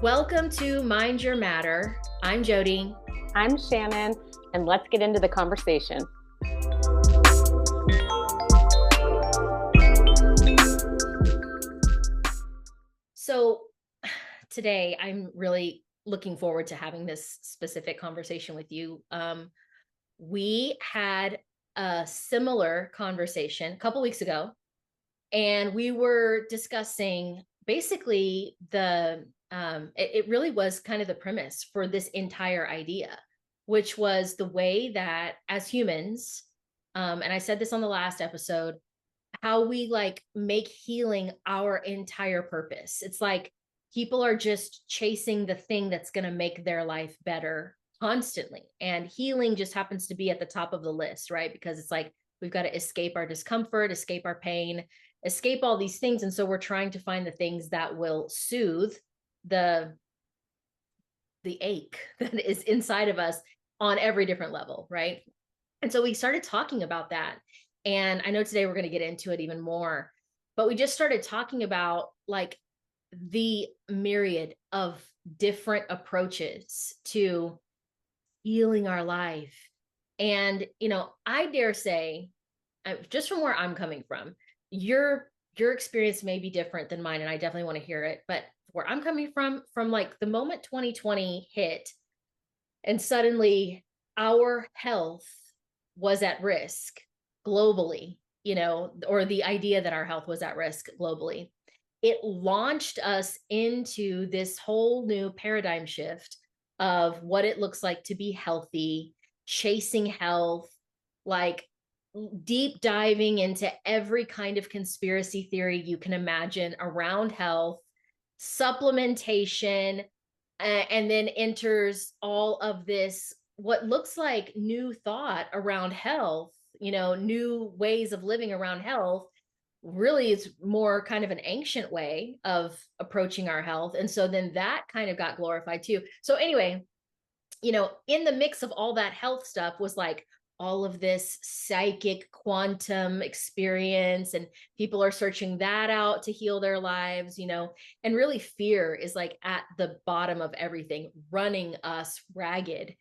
Welcome to Mind Your Matter. I'm Jodi. I'm Shannon, and let's get into the conversation. So today I'm really looking forward to having this specific conversation with you. We had a similar conversation a couple weeks ago, and we were discussing basically it really was kind of the premise for this entire idea, which was the way that as humans, and I said this on the last episode, how we like make healing our entire purpose. It's like people are just chasing the thing that's going to make their life better constantly. And healing just happens to be at the top of the list, right? Because it's like we've got to escape our discomfort, escape our pain, escape all these things. And so we're trying to find the things that will soothe the ache that is inside of us on every different level, right? And so we started talking about that. And I know today we're going to get into it even more, but we just started talking about like the myriad of different approaches to healing our life. And, I dare say, just from where I'm coming from, your experience may be different than mine, and I definitely want to hear it. But where I'm coming from like the moment 2020 hit, and suddenly our health was at risk globally, or the idea that our health was at risk globally, it launched us into this whole new paradigm shift of what it looks like to be healthy, chasing health, like deep diving into every kind of conspiracy theory you can imagine around health, supplementation, and then enters all of this, what looks like new thought around health, new ways of living around health. Really, it's more kind of an ancient way of approaching our health. And so then that kind of got glorified too. So anyway, in the mix of all that health stuff was like all of this psychic quantum experience, and people are searching that out to heal their lives, and really fear is like at the bottom of everything, running us ragged,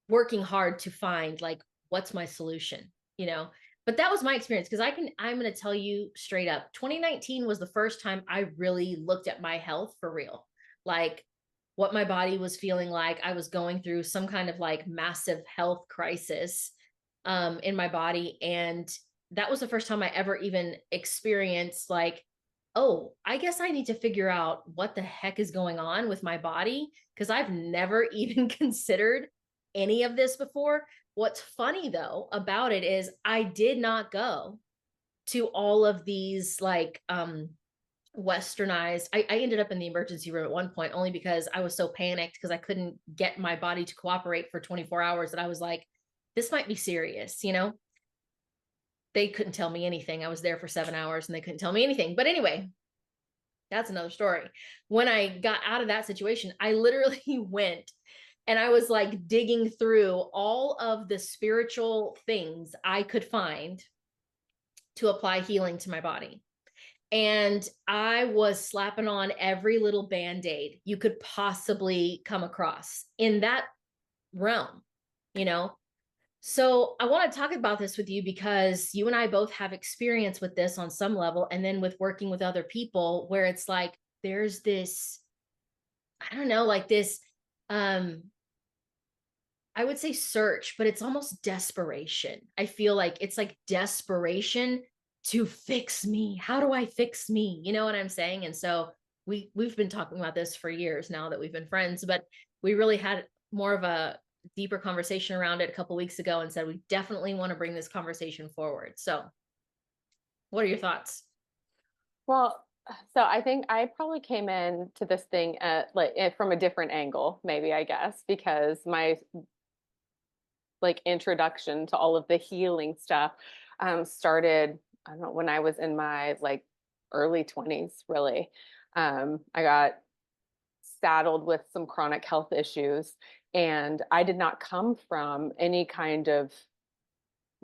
working hard to find like, what's my solution, but that was my experience. Because I'm going to tell you straight up, 2019 was the first time I really looked at my health for real, like what my body was feeling like. I was going through some kind of like massive health crisis in my body. And that was the first time I ever even experienced like, oh, I guess I need to figure out what the heck is going on with my body, because I've never even considered any of this before. What's funny though about it is I did not go to all of these like westernized. I ended up in the emergency room at one point only because I was so panicked because I couldn't get my body to cooperate for 24 hours that I was like, this might be serious, They couldn't tell me anything. I was there for 7 hours and they couldn't tell me anything. But anyway, that's another story. When I got out of that situation, I literally went and I was like digging through all of the spiritual things I could find to apply healing to my body. And I was slapping on every little band-aid you could possibly come across in that realm, you know? So I want to talk about this with you because you and I both have experience with this on some level, and then with working with other people where it's like, there's this, I don't know, like this, I would say search, but it's almost desperation. I feel like it's like desperation to fix me. How do I fix me? You know what I'm saying? And so we've been talking about this for years now that we've been friends, but we really had more of a deeper conversation around it a couple weeks ago and said we definitely want to bring this conversation forward. So what are your thoughts? Well, so I think I probably came in to this thing from a different angle, maybe, I guess, because my like introduction to all of the healing stuff started, I don't know, when I was in my like early 20s, really. I got saddled with some chronic health issues, and I did not come from any kind of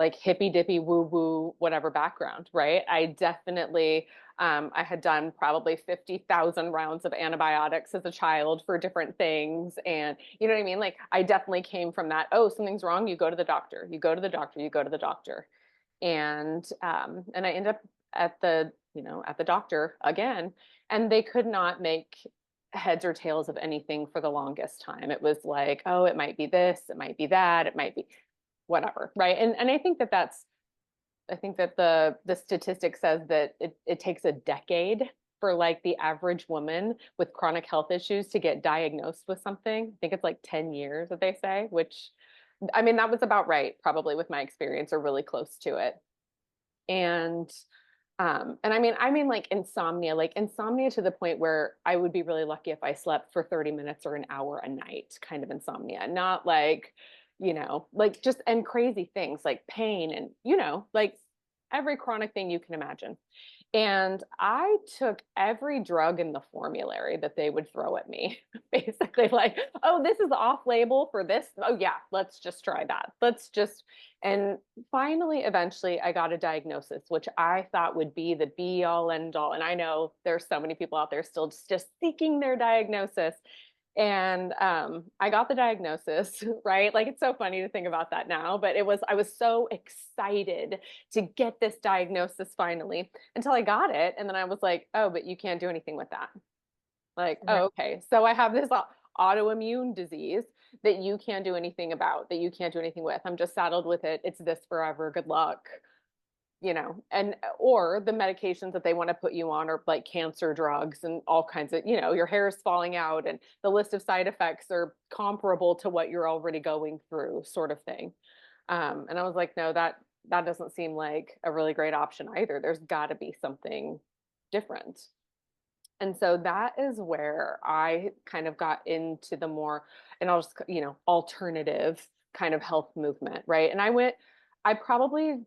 like hippy dippy woo woo whatever background, right? I definitely I had done probably 50,000 rounds of antibiotics as a child for different things. And you know what I mean? Like I definitely came from that, oh, something's wrong, you go to the doctor, you go to the doctor, you go to the doctor. And I end up at the, at the doctor again, and they could not make heads or tails of anything for the longest time. It was like, oh, it might be this, it might be that, it might be whatever, right? And I think that the statistic says that it takes a decade for like the average woman with chronic health issues to get diagnosed with something. I think it's like 10 years that they say, which I mean that was about right, probably with my experience, or really close to it. And and I mean like insomnia to the point where I would be really lucky if I slept for 30 minutes or an hour a night, kind of insomnia, not like, like just, and crazy things like pain and, like every chronic thing you can imagine. And I took every drug in the formulary that they would throw at me, basically, like, oh, this is off label for this. Oh, yeah, let's just try that. And finally, eventually, I got a diagnosis, which I thought would be the be all end all. And I know there's so many people out there still just seeking their diagnosis. And I got the diagnosis, right? Like it's so funny to think about that now, but I was so excited to get this diagnosis finally until I got it. And then I was like, oh, but you can't do anything with that. Like, Right. oh, okay. So I have this autoimmune disease that you can't do anything about, that you can't do anything with. I'm just saddled with it. It's this forever. Good luck. And or the medications that they want to put you on are like cancer drugs and all kinds of, your hair is falling out and the list of side effects are comparable to what you're already going through, sort of thing. And I was like, no, that doesn't seem like a really great option either. There's got to be something different. And so that is where I kind of got into the more, and I'll just, alternative kind of health movement, right? And I probably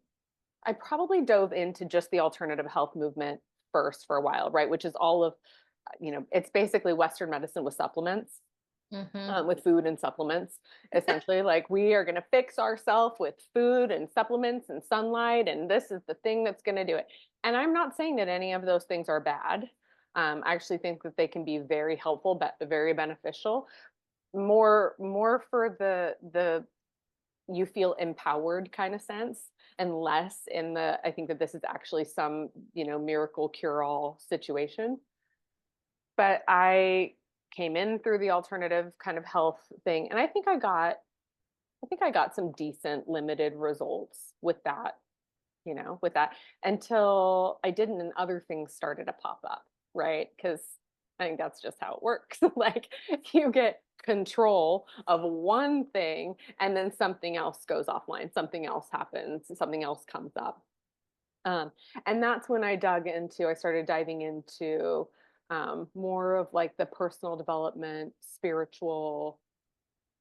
I probably dove into just the alternative health movement first for a while, right? Which is all of, it's basically Western medicine with supplements, Mm-hmm. with food and supplements. Essentially, like we are going to fix ourselves with food and supplements and sunlight, and this is the thing that's going to do it. And I'm not saying that any of those things are bad. I actually think that they can be very helpful, but very beneficial. More for the you feel empowered kind of sense, and less in the I think that this is actually some, miracle cure all situation. But I came in through the alternative kind of health thing, and I think I got some decent limited results with that, with that, until I didn't and other things started to pop up, right? Because I think that's just how it works. Like you get control of one thing and then something else goes offline, something else happens, something else comes up. Um, and that's when I started diving into more of like the personal development, spiritual,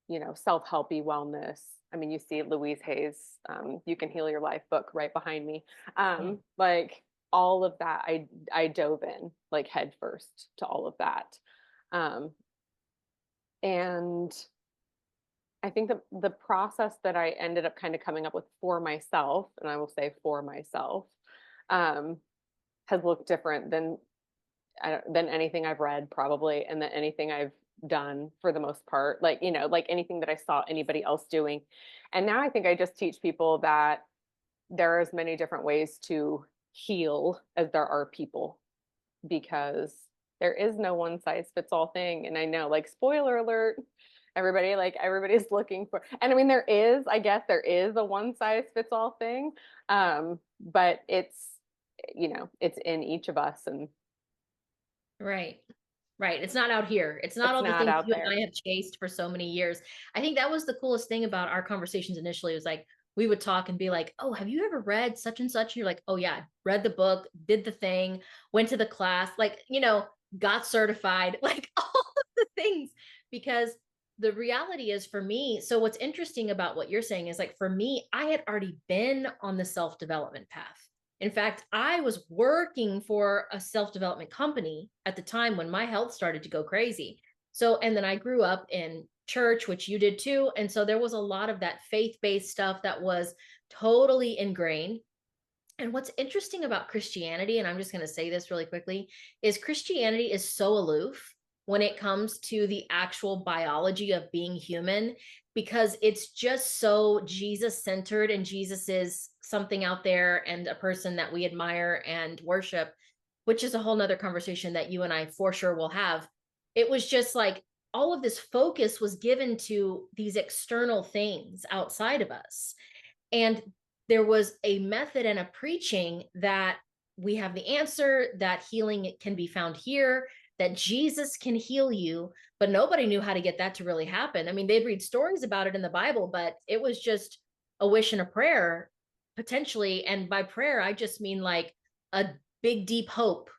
self-helpy wellness. I mean, you see Louise Hay's You Can Heal Your Life book right behind me. Yeah. Like all of that, I dove in like head first to all of that. Um, and I think that the process that I ended up kind of coming up with for myself, and I will say for myself, um, has looked different than anything I've read probably, and than anything I've done for the most part. Like, like anything that I saw anybody else doing. And now I think I just teach people that there are as many different ways to heal as there are people, because there is no one size fits all thing. And I know, like, spoiler alert, everybody's looking for, and I mean, I guess there is a one size fits all thing. But it's in each of us, and Right. Right. It's not out here. It's not it's all the not things out you and there. I have chased for so many years. I think that was the coolest thing about our conversations initially. It was like we would talk and be like, "Oh, have you ever read such and such?" And you're like, "Oh yeah, read the book, did the thing, went to the class, like, got certified, like all of the things." Because the reality is for me, so what's interesting about what you're saying is like for me, I had already been on the self-development path. In fact, I was working for a self development company at the time when my health started to go crazy. So, and then I grew up in church, which you did too. And so there was a lot of that faith based stuff that was totally ingrained. And what's interesting about Christianity, and I'm just going to say this really quickly, is Christianity is so aloof when it comes to the actual biology of being human, because it's just so Jesus centered, and Jesus is something out there and a person that we admire and worship, which is a whole nother conversation that you and I for sure will have. It was just like all of this focus was given to these external things outside of us. And there was a method and a preaching that we have the answer, that healing can be found here, that Jesus can heal you, but nobody knew how to get that to really happen. I mean, they'd read stories about it in the Bible, but it was just a wish and a prayer, potentially. And by prayer, I just mean like a big, deep hope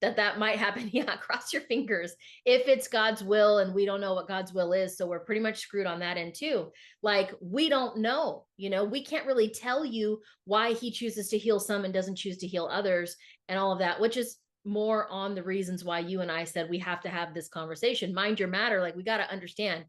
that that might happen. Yeah, cross your fingers if it's God's will, and we don't know what God's will is, so we're pretty much screwed on that end too. Like, we don't know, we can't really tell you why he chooses to heal some and doesn't choose to heal others, and all of that, which is more on the reasons why you and I said we have to have this conversation. Mind your matter, like, we got to understand.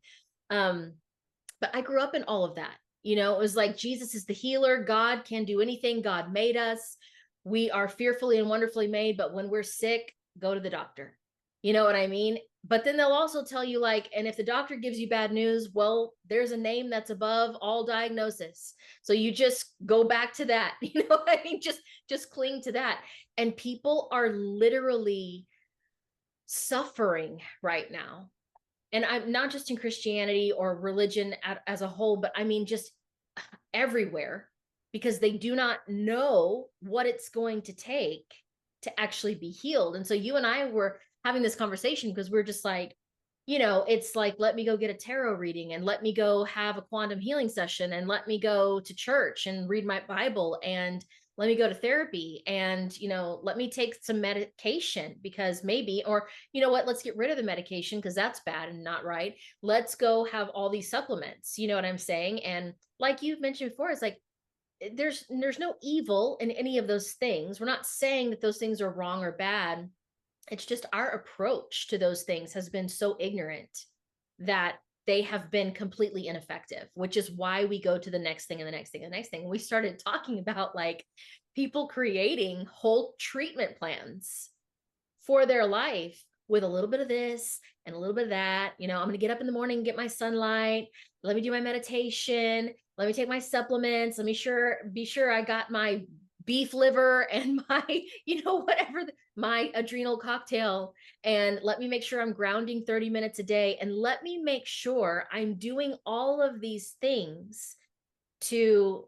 But I grew up in all of that. It was like Jesus is the healer, God can do anything, God made us, we are fearfully and wonderfully made, but when we're sick, go to the doctor. You know what I mean? But then they'll also tell you, like, and if the doctor gives you bad news, well, there's a name that's above all diagnosis, so you just go back to that. You know what I mean? Just cling to that. And people are literally suffering right now, and I'm not just in Christianity or religion as a whole, but I mean just everywhere, because they do not know what it's going to take to actually be healed. And so you and I were having this conversation because we're just like, it's like, let me go get a tarot reading, and let me go have a quantum healing session, and let me go to church and read my Bible, and let me go to therapy, and let me take some medication, because maybe, or you know what, let's get rid of the medication because that's bad and not right. Let's go have all these supplements, you know what I'm saying? And like you've mentioned before, it's like there's no evil in any of those things. We're not saying that those things are wrong or bad. It's just our approach to those things has been so ignorant that they have been completely ineffective, which is why we go to the next thing and the next thing and the next thing. We started talking about like people creating whole treatment plans for their life with a little bit of this and a little bit of that. I'm going to get up in the morning and get my sunlight. Let me do my meditation. Let me take my supplements. Let me be sure I got my beef liver and my, whatever, my adrenal cocktail. And let me make sure I'm grounding 30 minutes a day. And let me make sure I'm doing all of these things to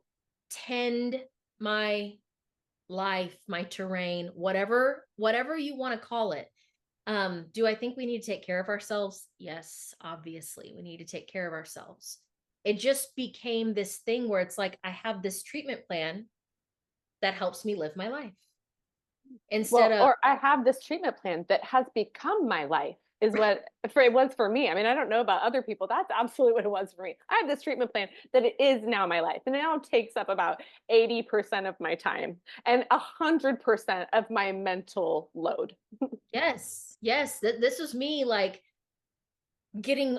tend my life, my terrain, whatever you want to call it. Do I think we need to take care of ourselves? Yes, obviously we need to take care of ourselves. It just became this thing where it's like, I have this treatment plan that helps me live my life instead Well, of, or I have this treatment plan that has become my life, is what it was for me. I mean, I don't know about other people. That's absolutely what it was for me. I have this treatment plan that it is now my life, and it now takes up about 80% of my time and 100% of my mental load. yes, this was me, like, getting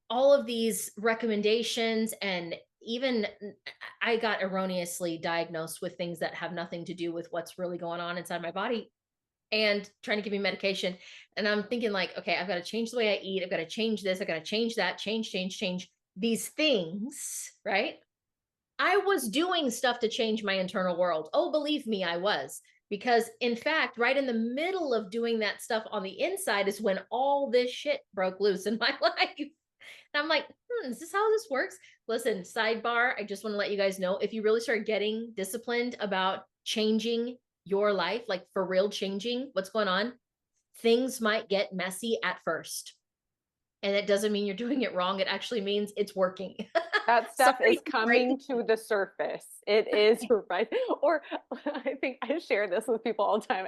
all of these recommendations, and even I got erroneously diagnosed with things that have nothing to do with what's really going on inside my body, and trying to give me medication. And I'm thinking like, okay, I've got to change the way I eat. I've got to change this. I've got to change that, change these things, right? I was doing stuff to change my internal world. Oh, believe me, I was. Because in fact, right in the middle of doing that stuff on the inside is when all this shit broke loose in my life. And I'm like, is this how this works? Listen, sidebar, I just want to let you guys know, if you really start getting disciplined about changing your life, like for real changing what's going on, things might get messy at first. And it doesn't mean you're doing it wrong. It actually means it's working. That stuff Sorry, is coming to the surface. It is right. Or I think I share this with people all the time,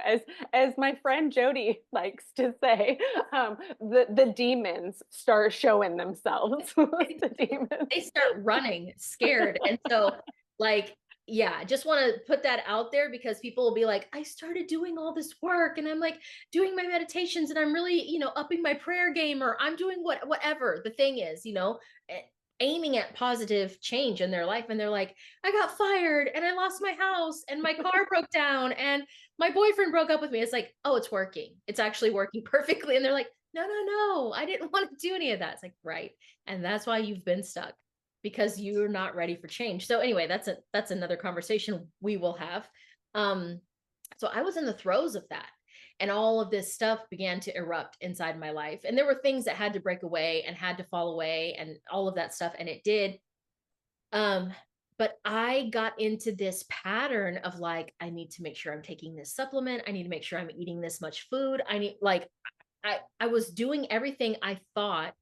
as my friend Jodi likes to say, the demons start showing themselves. The demons. they start running scared. And so, like, yeah, I just want to put that out there, because people will be like, I started doing all this work, and I'm like doing my meditations, and I'm really, upping my prayer game, or I'm doing whatever the thing is, aiming at positive change in their life. And they're like, I got fired and I lost my house and my car broke down and my boyfriend broke up with me. It's like, oh, it's working. It's actually working perfectly. And they're like, no, no, no, I didn't want to do any of that. It's like, right. And that's why you've been stuck, because you're not ready for change. So anyway, that's another conversation we will have. So I was in the throes of that. And all of this stuff began to erupt inside my life. And there were things that had to break away and had to fall away and all of that stuff. And it did. Um, but I got into this pattern of like, I need to make sure I'm taking this supplement. I need to make sure I'm eating this much food. I need, like, I was doing everything I thought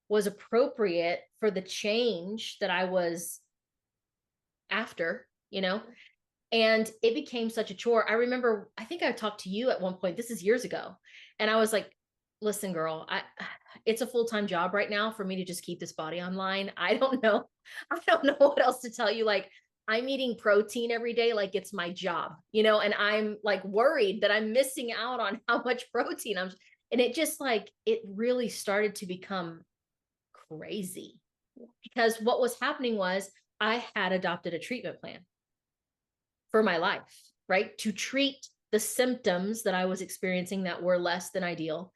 was appropriate for the change that I was after, you know? And it became such a chore. I remember, I think I talked to you at one point, this is years ago. And I was like, listen, girl, it's a full-time job right now for me to just keep this body online. I don't know. I don't know what else to tell you. Like, I'm eating protein every day, like it's my job, you know, and I'm like worried that I'm missing out on how much protein and it just like, it really started to become crazy because what was happening was I had adopted a treatment plan for my life, right? To treat the symptoms that I was experiencing that were less than ideal.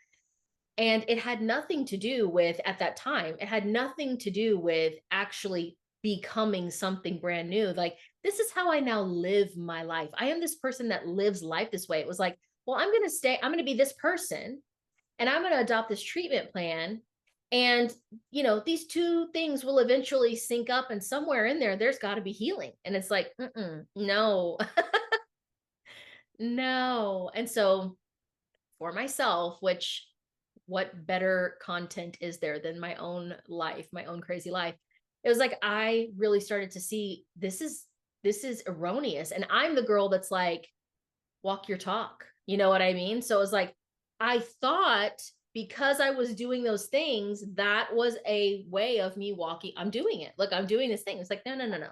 And it had nothing to do with, at that time, it had nothing to do with actually becoming something brand new. Like, this is how I now live my life. I am this person that lives life this way. It was like, well, I'm going to be this person and I'm going to adopt this treatment plan. And, you know, these two things will eventually sync up, and somewhere in there, there's got to be healing. And it's like, no, no. And so for myself, which what better content is there than my own life, my own crazy life? It was like I really started to see this is erroneous. And I'm the girl that's like, walk your talk. You know what I mean? So it was like I thought because I was doing those things, that was a way of me walking. I'm doing it. Look, I'm doing this thing. It's like, no, no, no, no.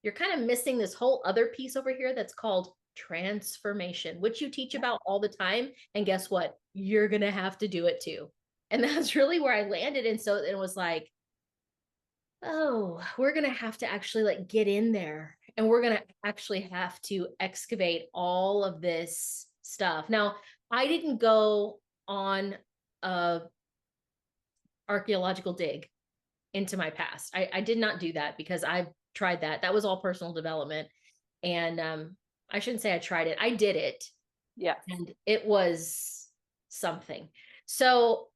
You're kind of missing this whole other piece over here that's called transformation, which you teach about all the time. And guess what? You're going to have to do it too. And that's really where I landed. And so it was like, oh, we're going to have to actually like get in there and we're going to actually have to excavate all of this stuff. Now, I didn't go on a archaeological dig into my past. I did not do that because I've tried that. That was all personal development. And I shouldn't say I tried it. I did it. Yes. And it was something. So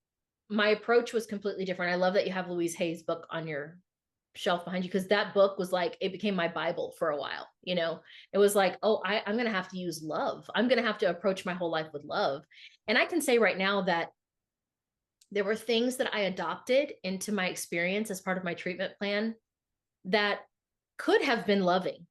my approach was completely different. I love that you have Louise Hay's book on your shelf behind you, because that book was like, it became my Bible for a while. You know, it was like, oh, I'm going to have to use love. I'm going to have to approach my whole life with love. And I can say right now that there were things that I adopted into my experience as part of my treatment plan that could have been loving.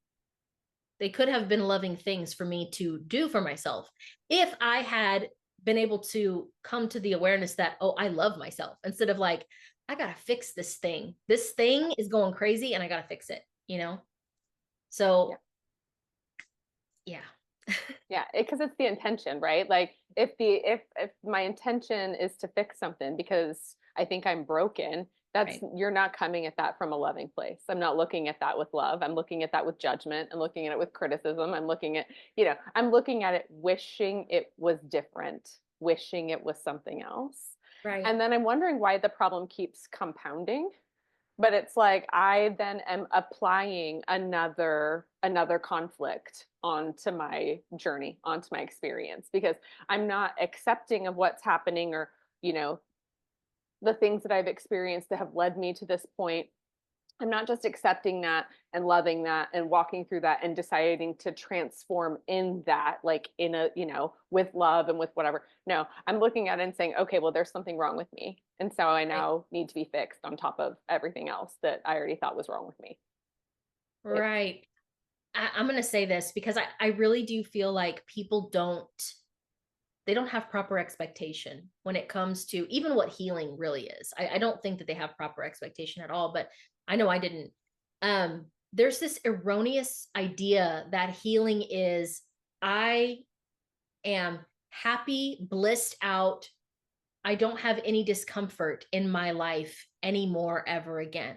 They could have been loving things for me to do for myself if I had been able to come to the awareness that, oh, I love myself, instead of like, I got to fix this thing. This thing is going crazy and I got to fix it, you know? So, yeah. Yeah, because it's the intention, right? Like if my intention is to fix something because I think I'm broken, that's Right. you're not coming at that from a loving place. I'm not looking at that with love. I'm looking at that with judgment. I'm looking at it with criticism. I'm looking at, I'm looking at it wishing it was different, wishing it was something else. Right. And then I'm wondering why the problem keeps compounding, but it's like I then am applying another conflict onto my journey, onto my experience, because I'm not accepting of what's happening, or you know the things that I've experienced that have led me to this point. I'm not just accepting that and loving that and walking through that and deciding to transform in that, like in a, with love and with whatever. No, I'm looking at it and saying, okay, well, there's something wrong with me. And so I Right. now need to be fixed on top of everything else that I already thought was wrong with me. It's, Right. I'm going to say this because I really do feel like people they don't have proper expectation when it comes to even what healing really is. I don't think that they have proper expectation at all, but I know I didn't. There's this erroneous idea that healing is I am happy, blissed out. I don't have any discomfort in my life anymore ever again.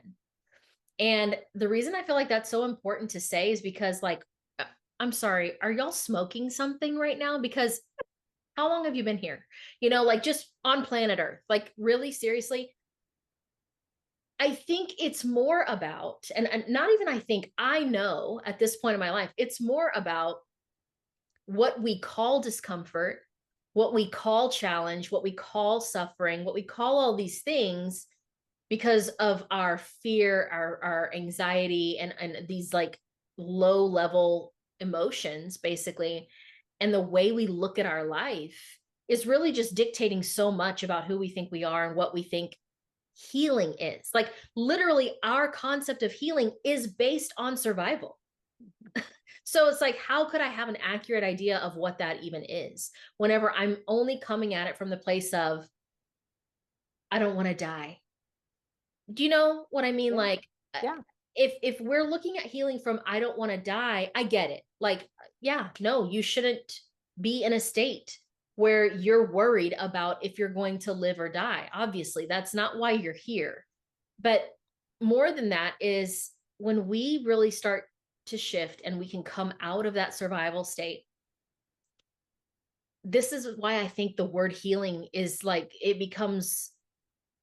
And the reason I feel like that's so important to say is because, like, I'm sorry, are y'all smoking something right now? Because how long have you been here? Like, just on planet Earth, like, really seriously. I think it's more about, and not even I think, I know at this point in my life, it's more about what we call discomfort, what we call challenge, what we call suffering, what we call all these things because of our fear, our anxiety, and these like low level emotions, basically. And the way we look at our life is really just dictating so much about who we think we are and what we think healing is. Like, literally, our concept of healing is based on survival. So it's like, how could I have an accurate idea of what that even is whenever I'm only coming at it from the place of, I don't want to die? Do you know what I mean? Yeah. Like, Yeah. if we're looking at healing from I don't want to die, I get it. Like, yeah, no, you shouldn't be in a state where you're worried about if you're going to live or die. Obviously, that's not why you're here. But more than that is when we really start to shift and we can come out of that survival state. This is why I think the word healing is like, it becomes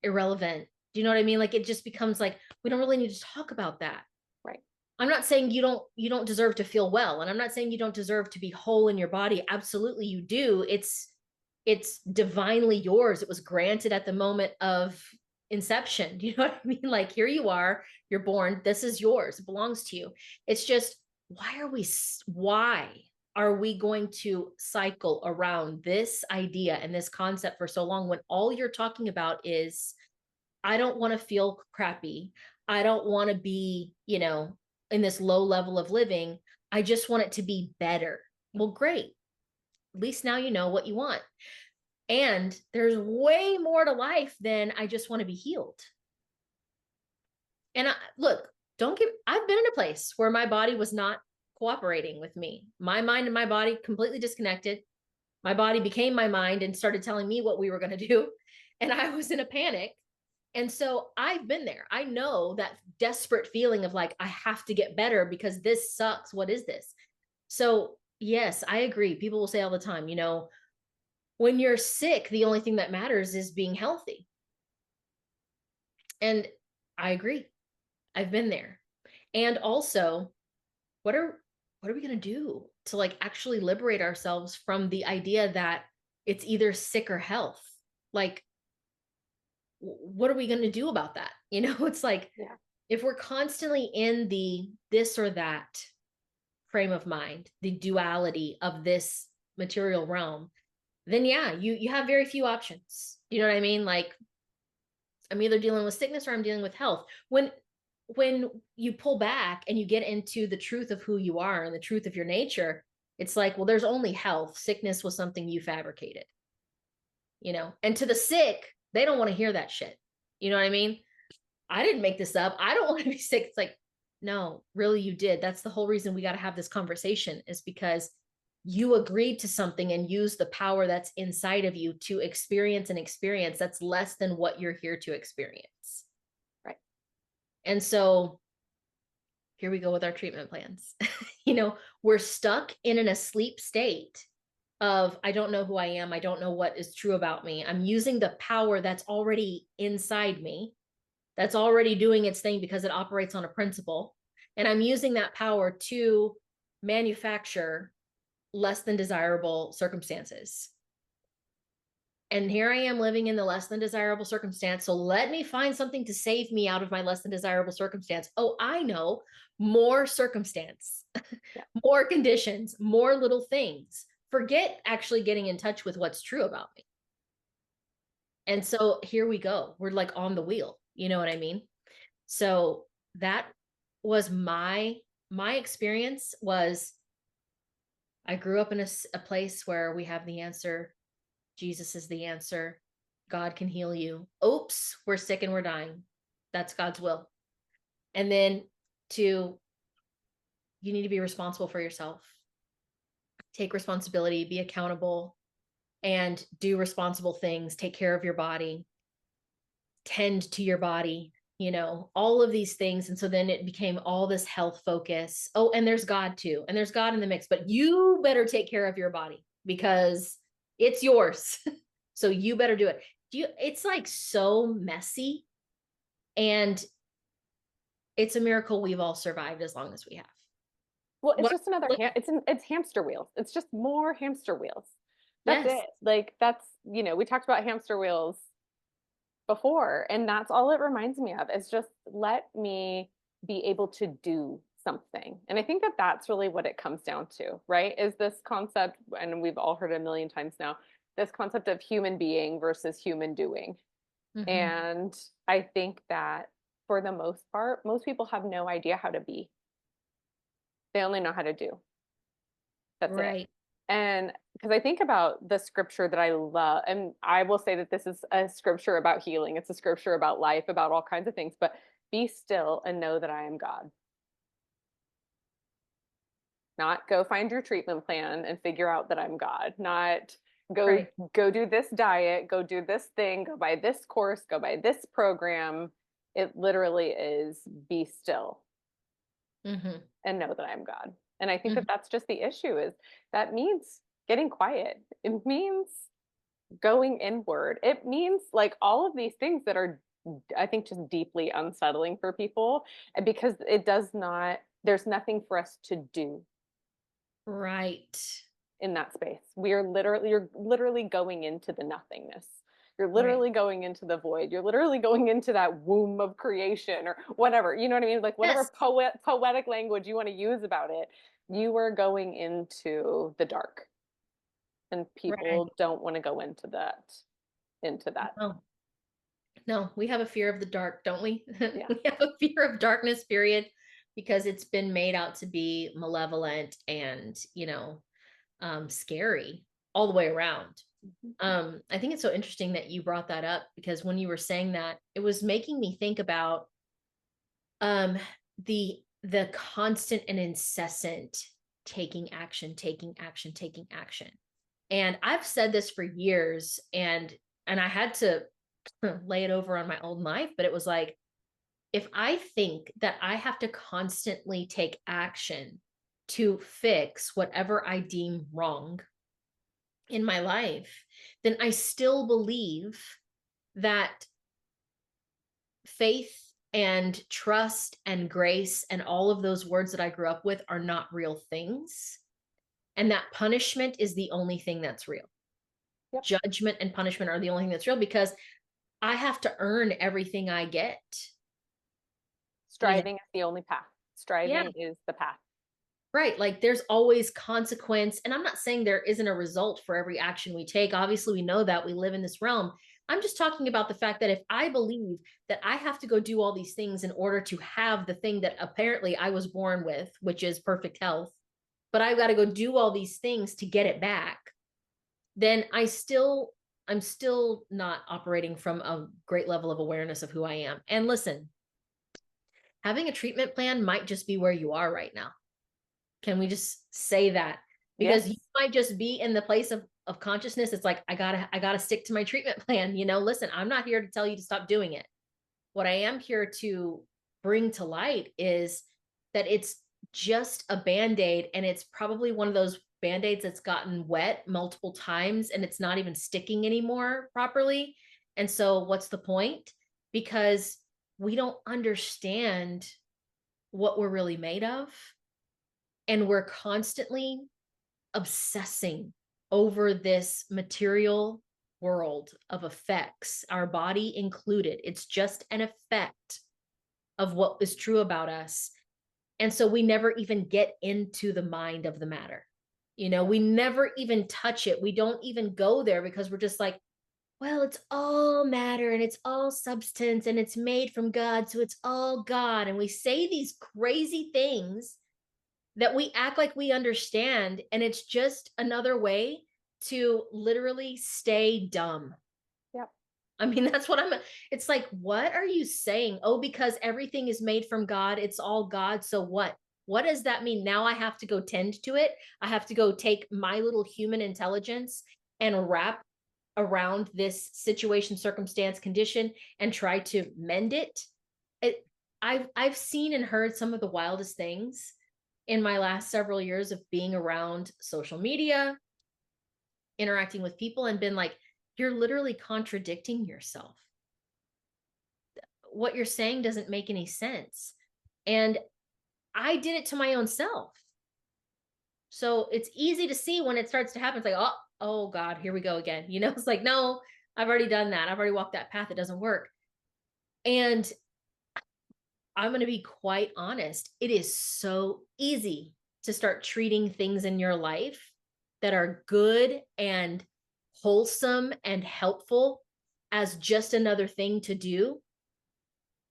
irrelevant. Do you know what I mean? Like, it just becomes like, we don't really need to talk about that. Right. I'm not saying you don't deserve to feel well, and I'm not saying you don't deserve to be whole in your body. Absolutely you do. It's divinely yours. It was granted at the moment of inception. Do you know what I mean? Like, here you are, you're born, this is yours. It belongs to you. It's just, why are we going to cycle around this idea and this concept for so long when all you're talking about is, I don't want to feel crappy. I don't want to be, in this low level of living. I just want it to be better. Well, great. At least now you know what you want. And there's way more to life than I just want to be healed. And look, I've been in a place where my body was not cooperating with me. My mind and my body completely disconnected. My body became my mind and started telling me what we were going to do. And I was in a panic. And so I've been there. I know that desperate feeling of like, I have to get better because this sucks. What is this? So, yes, I agree. People will say all the time, when you're sick, the only thing that matters is being healthy. And I agree. I've been there. And also, what are what are we going to do to like actually liberate ourselves from the idea that it's either sick or health? Like, what are we going to do about that? It's like, Yeah. if we're constantly in the this or that frame of mind, the duality of this material realm, then yeah, you have very few options. You know what I mean? Like, I'm either dealing with sickness or I'm dealing with health. When you pull back and you get into the truth of who you are and the truth of your nature, it's like, well, there's only health. Sickness was something you fabricated. And to the sick, they don't want to hear that shit. You know what I mean? I didn't make this up. I don't want to be sick. It's like, no, really, you did. That's the whole reason we got to have this conversation, is because you agreed to something and used the power that's inside of you to experience an experience that's less than what you're here to experience. Right. And so here we go with our treatment plans. We're stuck in an asleep state of, I don't know who I am. I don't know what is true about me. I'm using the power that's already inside me, that's already doing its thing because it operates on a principle. And I'm using that power to manufacture less than desirable circumstances. And here I am living in the less than desirable circumstance. So let me find something to save me out of my less than desirable circumstance. Oh, I know, more circumstance, Yeah. more conditions, more little things. Forget actually getting in touch with what's true about me. And so here we go. We're like on the wheel. You know what I mean? So that was my experience. Was I grew up in a place where we have the answer. Jesus is the answer. God can heal you. Oops, we're sick and we're dying. That's God's will. And then to, you need to be responsible for yourself. Take responsibility, be accountable, and do responsible things. Take care of your body, tend to your body, all of these things. And so then it became all this health focus. Oh, and there's God too. And there's God in the mix, but you better take care of your body because it's yours. So you better do it. It's like so messy. And it's a miracle we've all survived as long as we have. Well, it's What just another it's hamster wheels. It's just more hamster wheels. That's Yes. it. Like that's, we talked about hamster wheels before, and that's all it reminds me of is just let me be able to do something. And I think that that's really what it comes down to, right? Is this concept, and we've all heard it a million times now, this concept of human being versus human doing. Mm-hmm. And I think that for the most part, most people have no idea how to be. They only know how to do. That's it. Right. And because I think about the scripture that I love, and I will say that this is a scripture about healing, it's a scripture about life, about all kinds of things, but be still and know that I am God. Not go find your treatment plan and figure out that I'm God. Not go Right. go do this diet, go do this thing, go buy this course, go buy this program. It literally is be still Mm-hmm. and know that I'm God. And I think Mm-hmm. that that's just the issue is that means getting quiet. It means going inward. It means like all of these things that are, I think, just deeply unsettling for people because it does not, there's nothing for us to do Right. in that space. You're literally going into the nothingness. You're Right. literally going into the void. You're literally going into that womb of creation or whatever. You know what I mean? Like whatever Yes. poetic language you want to use about it, you are going into the dark. And Right. people don't want to go into that. No. No, we have a fear of the dark, don't we? Yeah. We have a fear of darkness, period, because it's been made out to be malevolent and, scary all the way around. Mhm. I think it's so interesting that you brought that up because when you were saying that, it was making me think about um the constant and incessant taking action, taking action, taking action. And I've said this for years and I had to lay it over on my own life, but it was like if I think that I have to constantly take action to fix whatever I deem wrong in my life, then I still believe that faith and trust and grace and all of those words that I grew up with are not real things. And that punishment is the only thing that's real. Yep. Judgment and punishment are the only thing that's real because I have to earn everything I get. You know, Striving is the only path. yeah, Striving is the path. right. Like there's always consequence. And I'm not saying there isn't a result for every action we take. Obviously, we know that we live in this realm. I'm just talking about the fact that if I believe that I have to go do all these things in order to have the thing that apparently I was born with, which is perfect health, but I've got to go do all these things to get it back, then I'm still not operating from a great level of awareness of who I am. And listen, having a treatment plan might just be where you are right now. Can we just say that? Because you Yes. might just be in the place of consciousness. It's like, I gotta stick to my treatment plan. Listen, I'm not here to tell you to stop doing it. What I am here to bring to light is that it's just a band-aid and it's probably one of those band-aids that's gotten wet multiple times and it's not even sticking anymore properly. And so what's the point? Because we don't understand what we're really made of and we're constantly obsessing over this material world of effects, our body included. It's just an effect of what is true about us. And so we never even get into the mind of the matter. Yeah. We never even touch it. We don't even go there because we're just like, well, it's all matter and it's all substance and it's made from God. So it's all God. And we say these crazy things that we act like we understand. And it's just another way to literally stay dumb. Yep. I mean, that's what it's like, what are you saying? Oh, because everything is made from God, it's all God. So what? What does that mean? Now I have to go tend to it. I have to go take my little human intelligence and wrap around this situation, circumstance, condition, and try to mend it. it, I've seen and heard some of the wildest things in my last several years of being around social media, interacting with people, and been like, you're literally contradicting yourself. What you're saying doesn't make any sense. And I did it to my own self. So it's easy to see when it starts to happen. It's like, oh God, here we go again. It's like, no, I've already done that. I've already walked that path. It doesn't work. And I'm going to be quite honest. It is so easy to start treating things in your life that are good and wholesome and helpful as just another thing to do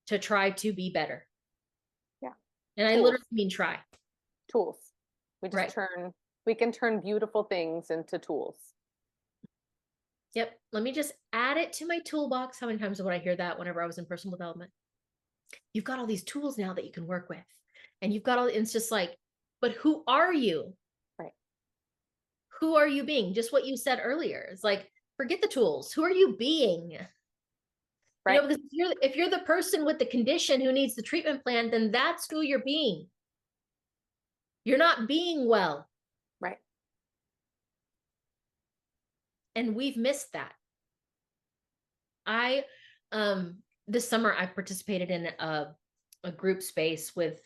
to try to be better. Yeah. And I Tools. literally mean try. Tools. Right. We can turn beautiful things into tools. Yep. Let me just add it to my toolbox. How many times would I hear that whenever I was in personal development? You've got all these tools now that you can work with. And you've got all, it's just like, but who are you? Right. Who are you being? Just what you said earlier. It's like, forget the tools. Who are you being? Right. Because if you're the person with the condition who needs the treatment plan, then that's who you're being. You're not being well. Right. And we've missed that. I this summer I participated in a group space with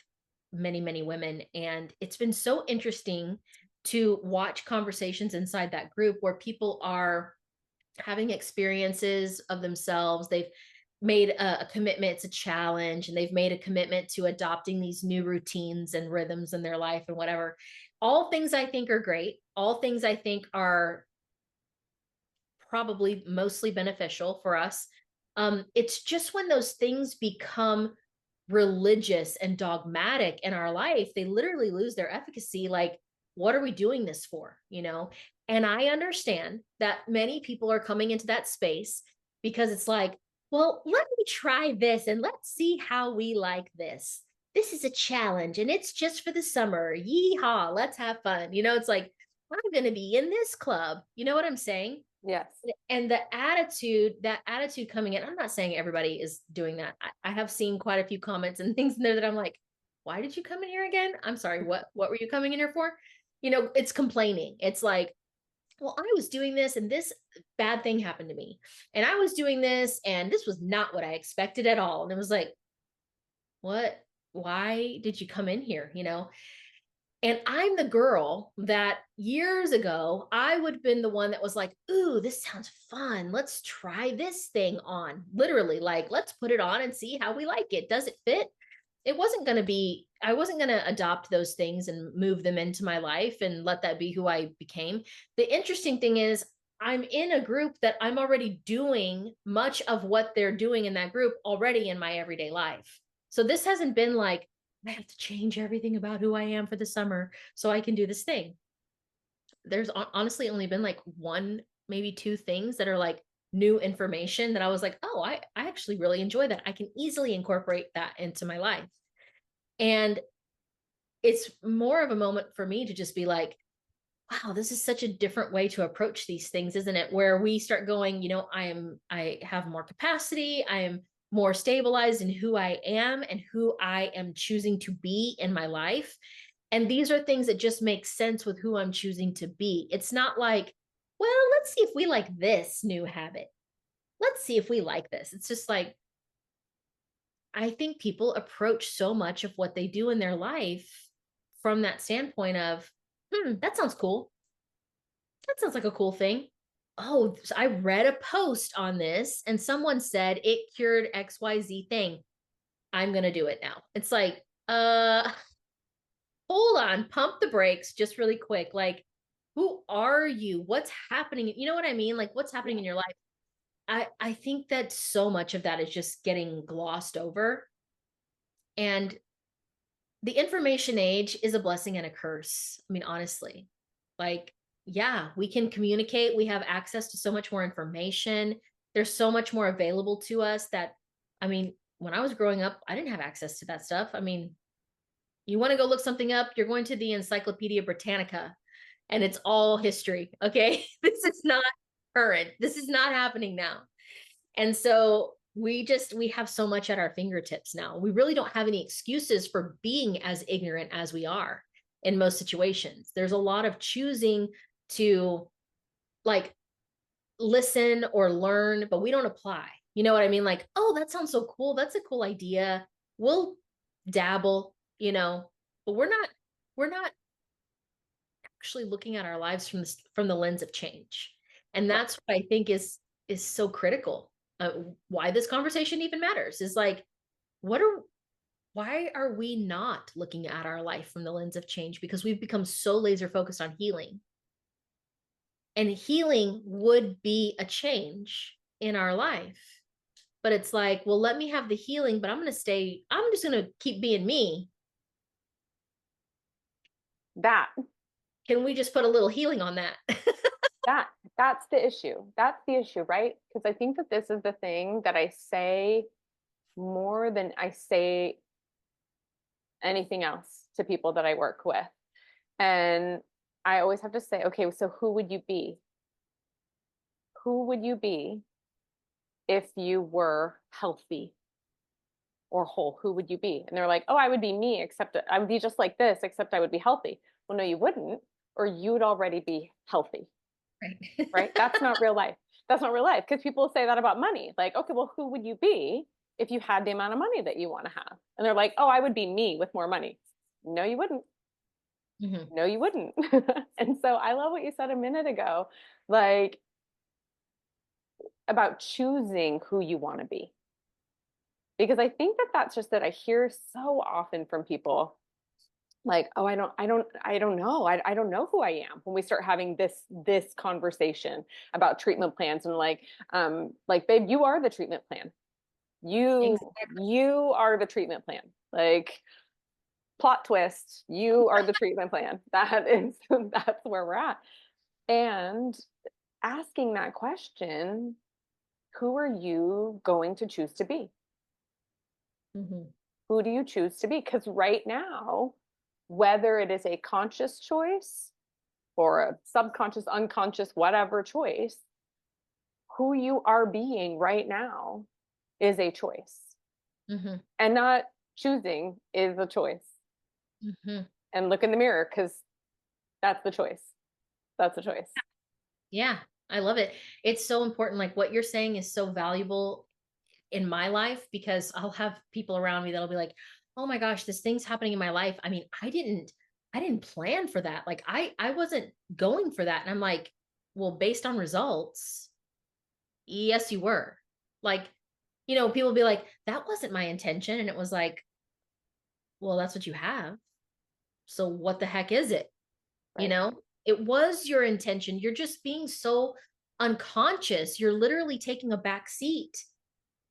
many women, and it's been so interesting to watch conversations inside that group where people are having experiences of themselves. They've made a commitment, it's a challenge, and they've made a commitment to adopting these new routines and rhythms in their life and whatever. All things I think are great, all things I think are probably mostly beneficial for us. It's just when those things become religious and dogmatic in our life, they literally lose their efficacy. Like, what are we doing this for? And I understand that many people are coming into that space because it's like, well, let me try this and let's see how we like this. This is a challenge and it's just for the summer. Yeehaw, let's have fun. It's like, I'm going to be in this club. You know what I'm saying? Yes. And that attitude coming in, I'm not saying everybody is doing that. I have seen quite a few comments and things in there that I'm like, why did you come in here again? I'm sorry, what were you coming in here for? It's complaining. It's like, well, I was doing this and this bad thing happened to me. And I was doing this and this was not what I expected at all. And it was like, what? Why did you come in here? And I'm the girl that years ago, I would have been the one that was like, ooh, this sounds fun. Let's try this thing on. Literally, like, let's put it on and see how we like it. Does it fit? I wasn't going to adopt those things and move them into my life and let that be who I became. The interesting thing is, I'm in a group that I'm already doing much of what they're doing in that group already in my everyday life. So this hasn't been like, I have to change everything about who I am for the summer so I can do this thing. There's honestly only been like one, maybe two things that are like new information that I was like, oh, I actually really enjoy that. I can easily incorporate that into my life. And it's more of a moment for me to just be like, wow, this is such a different way to approach these things, isn't it? Where we start going, I have more capacity. I am more stabilized in who I am and who I am choosing to be in my life. And these are things that just make sense with who I'm choosing to be. It's not like, well, let's see if we like this new habit. Let's see if we like this. It's just like, I think people approach so much of what they do in their life from that standpoint of, that sounds cool. That sounds like a cool thing. Oh, so I read a post on this and someone said it cured XYZ thing. I'm going to do it now. It's like, hold on, pump the brakes just really quick. Like, who are you? What's happening? You know what I mean? Like, what's happening in your life? I think that so much of that is just getting glossed over. And the information age is a blessing and a curse. I mean, honestly, like, yeah, we can communicate. We have access to so much more information. There's so much more available to us that, I mean, when I was growing up, I didn't have access to that stuff. I mean, you want to go look something up, you're going to the Encyclopedia Britannica and it's all history. Okay. This is not current. This is not happening now. And so We have so much at our fingertips now. We really don't have any excuses for being as ignorant as we are in most situations. There's a lot of choosing to like listen or learn, but we don't apply. You know what I mean? Like, oh, that sounds so cool. That's a cool idea. We'll dabble, but we're not actually looking at our lives from the lens of change. And Right. that's what I think is so critical. Why this conversation even matters is like, what are why are we not looking at our life from the lens of change? Because we've become so laser focused on healing. And healing would be a change in our life. But it's like, well, let me have the healing, but I'm just going to keep being me. That Can we just put a little healing on that? that that's the issue. That's the issue, right? Because I think that this is the thing that I say more than I say anything else to people that I work with. And I always have to say, okay, so who would you be? Who would you be if you were healthy or whole? Who would you be? And they're like, oh, I would be me, except I would be just like this, except I would be healthy. Well, no, you wouldn't, or you'd already be healthy, right? Right. That's not real life. That's not real life. Because people say that about money. Like, okay, well, who would you be if you had the amount of money that you want to have? And they're like, oh, I would be me with more money. No, you wouldn't. Mhm. No, you wouldn't. And so I love what you said a minute ago, like about choosing who you want to be. Because I think that that's just that I hear so often from people like, oh, I don't know. I don't know who I am when we start having this conversation about treatment plans and like, babe, you are the treatment plan. Exactly. You are the treatment plan. Like, plot twist, you are the treatment plan. That's where we're at. And asking that question, who are you going to choose to be? Mhm. Who do you choose to be? Because right now, whether it is a conscious choice or a subconscious, unconscious, whatever choice, who you are being right now is a choice. Mhm. And not choosing is a choice. Mhm. And look in the mirror because that's the choice. That's a choice. Yeah, I love it. It's so important. Like what you're saying is so valuable in my life because I'll have people around me that'll be like, "Oh my gosh, this thing's happening in my life." I mean, I didn't plan for that. Like I wasn't going for that. And I'm like, "Well, based on results, yes, you were." Like, people be like, "That wasn't my intention." And it was like, "Well, that's what you have. So what the heck is it?" You Right. know? It was your intention. You're just being so unconscious. You're literally taking a back seat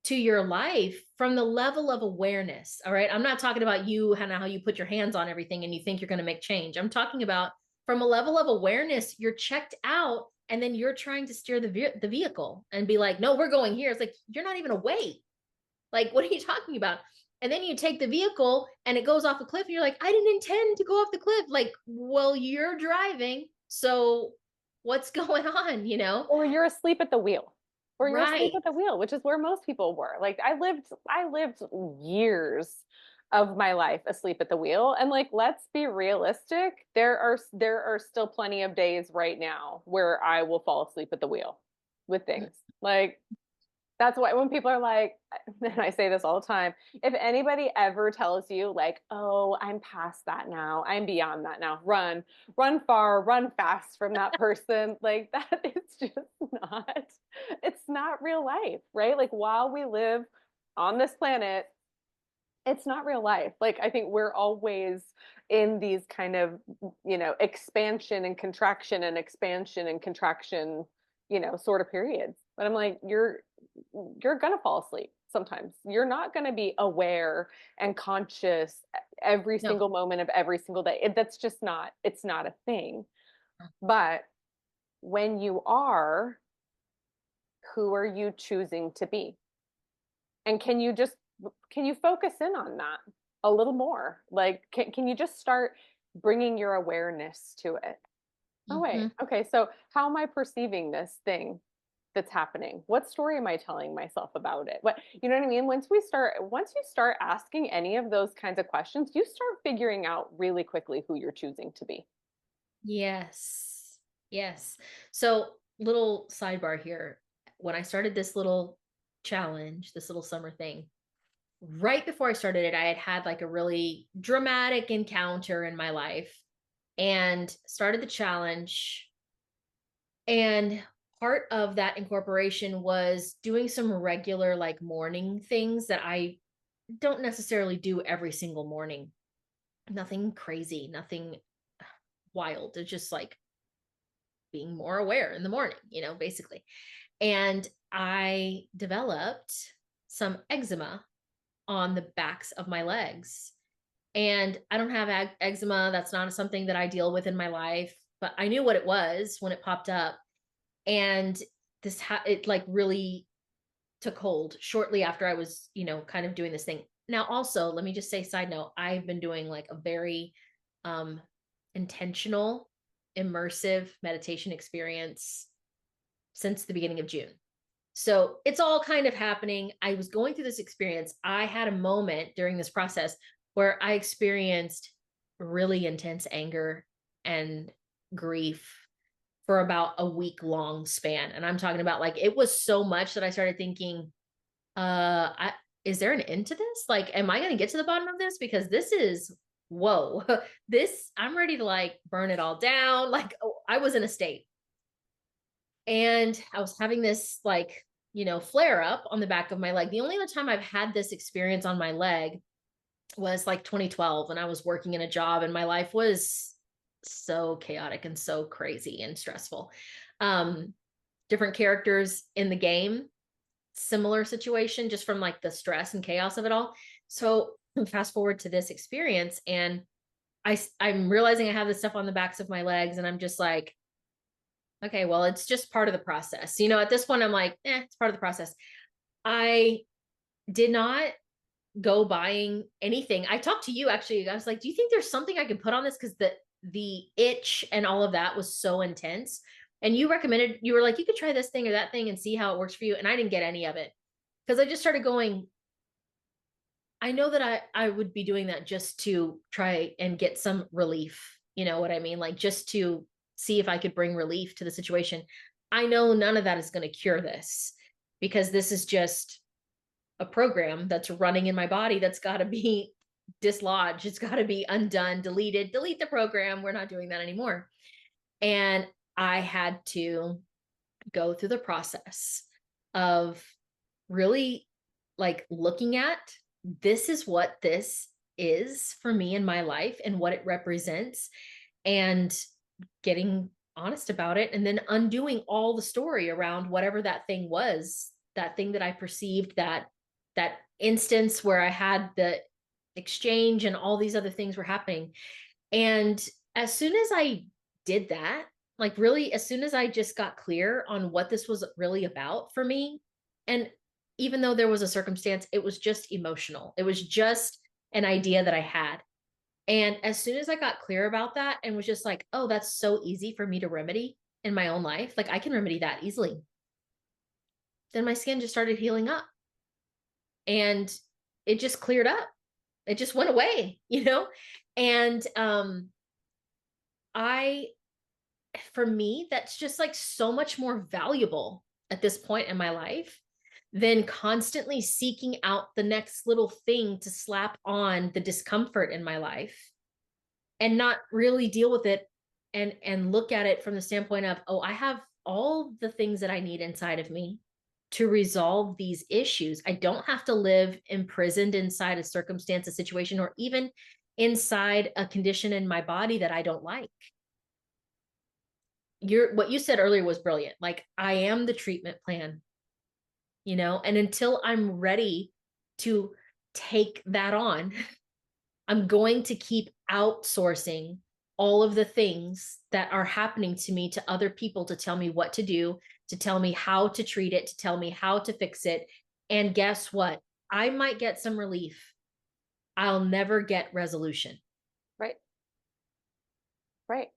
to your life from the level of awareness. All right. I'm not talking about you and how you put your hands on everything and you think you're going to make change. I'm talking about from a level of awareness, you're checked out and then you're trying to steer the vehicle and be like, no, we're going here. It's like, you're not even awake. Like, what are you talking about? And then you take the vehicle and it goes off a cliff and you're like, I didn't intend to go off the cliff. Like, well, you're driving. So what's going on, Or you're asleep at the wheel. Or you're asleep Right. at the wheel, which is where most people were. Like, I lived years of my life asleep at the wheel. And like, let's be realistic. There are still plenty of days right now where I will fall asleep at the wheel with things. Like, that's why when people are like, and I say this all the time, if anybody ever tells you, like, oh, I'm past that now, I'm beyond that now, run far, run fast from that person. Like, that is just not, it's not real life, right? Like, while we live on this planet, it's not real life. Like, I think we're always in these kind of, expansion and contraction and expansion and contraction, sort of periods. But I'm like, you're gonna fall asleep sometimes. You're not gonna be aware and conscious every No. single moment of every single day. That's just not, it's not a thing. But when you are, who are you choosing to be? And can you focus in on that a little more? Like, can you just start bringing your awareness to it? Oh, wait. Mhm. Okay. So how am I perceiving this thing? that's happening? What story am I telling myself about it? What, you know what I mean? Once you start asking any of those kinds of questions, you start figuring out really quickly who you're choosing to be. Yes. Yes. So, little sidebar here. When I started this little challenge, this little summer thing, right before I started it, I had had like a really dramatic encounter in my life and started the challenge. And part of that incorporation was doing some regular, like morning things that I don't necessarily do every single morning. Nothing crazy, nothing wild. It's just like being more aware in the morning, basically. And I developed some eczema on the backs of my legs. And I don't have eczema. That's not something that I deal with in my life, but I knew what it was when it popped up. And it like really took hold shortly after I was, kind of doing this thing. Now, also, let me just say, side note, I've been doing like a very um, intentional, immersive meditation experience since the beginning of June. So it's all kind of happening. I was going through this experience. I had a moment during this process where I experienced really intense anger and grief for about a week long span. And I'm talking about like it was so much that I started thinking, I is there an end to this? Like, am I gonna get to the bottom of this? Because this is whoa, this I'm ready to like burn it all down. Like I was in a state. And I was having this like, flare up on the back of my leg. The only other time I've had this experience on my leg was like 2012 when I was working in a job and my life was so chaotic and so crazy and stressful. Um, Different characters in the game, similar situation, just from like the stress and chaos of it all. So fast forward to this experience, and I'm realizing I have this stuff on the backs of my legs, and I'm just like, okay, well, it's just part of the process. At this point, I'm like, it's part of the process. I did not go buying anything. I talked to you actually. I was like, do you think there's something I can put on this? Because the itch and all of that was so intense. And you were like, you could try this thing or that thing and see how it works for you. And I didn't get any of it because I just started going, I know that I would be doing that just to try and get some relief. You know what I mean? Like just to see if I could bring relief to the situation. I know none of that is going to cure this because this is just a program that's running in my body that's got to be dislodged. It's got to be undone, deleted, delete the program. We're not doing that anymore. And I had to go through the process of really like looking at this is what this is for me in my life and what it represents and getting honest about it and then undoing all the story around whatever that thing was, that thing that I perceived, that instance where I had the exchange and all these other things were happening. And as soon as I did that, like really, as soon as I just got clear on what this was really about for me, and even though there was a circumstance, it was just emotional. It was just an idea that I had. And as soon as I got clear about that and was just like, oh, that's so easy for me to remedy in my own life, like I can remedy that easily, then my skin just started healing up and it just cleared up. It just went away. And I for me, that's just like so much more valuable at this point in my life than constantly seeking out the next little thing to slap on the discomfort in my life and not really deal with it and look at it from the standpoint of, oh, I have all the things that I need inside of me to resolve these issues. I don't have to live imprisoned inside a circumstance, a situation, or even inside a condition in my body that I don't like. What you said earlier was brilliant. Like I am the treatment plan, and until I'm ready to take that on, I'm going to keep outsourcing all of the things that are happening to me to other people to tell me what to do, to tell me how to treat it, to tell me how to fix it. And guess what? I might get some relief. I'll never get resolution. Right. Right.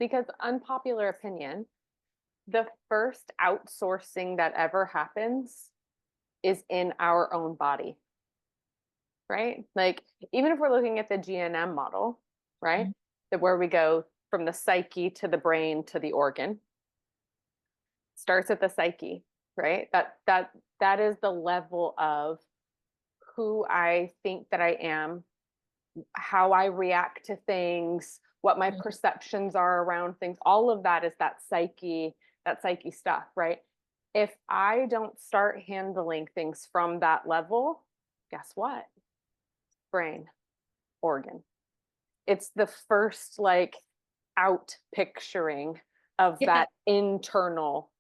Because unpopular opinion, the first outsourcing that ever happens is in our own body, right? Like, even if we're looking at the GNM model, right? Mhm. That where we go from the psyche to the brain to the organ, starts at the psyche, right? That is the level of who I think that I am, how I react to things, what my Mhm. perceptions are around things. All of that is that psyche stuff, right? If I don't start handling things from that level, guess what? Brain, organ. It's the first like out picturing of Yeah. that internal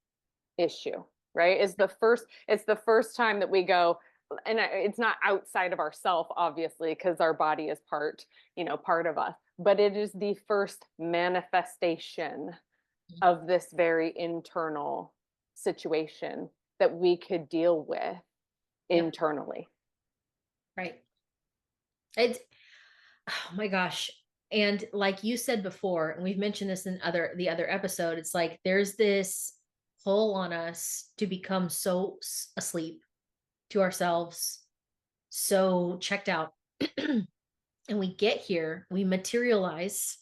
issue, right? It's the first time that we go, and it's not outside of ourself, obviously, because our body is part of us, but it is the first manifestation of this very internal situation that we could deal with Yep. internally. Right. It's, oh my gosh. And like you said before, and we've mentioned this in the other episode, it's like there's this pull on us to become so asleep to ourselves, so checked out. And we get here, we materialize,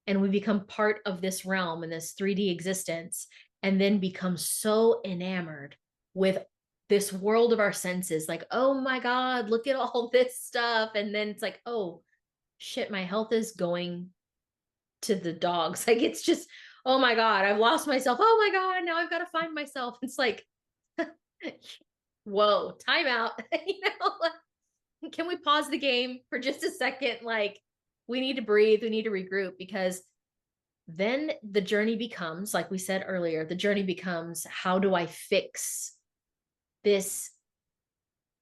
and we become part of this realm and this 3D existence, and then become so enamored with this world of our senses. Like, oh my God, look at all this stuff. And then it's like, oh shit, my health is going to the dogs. Like, it's just, oh my God, I've lost myself. Oh my God, now I've got to find myself. It's like, whoa, time out. Can we pause the game for just a second? Like, we need to breathe, we need to regroup, because then the journey becomes, like we said earlier, the journey becomes, how do I fix this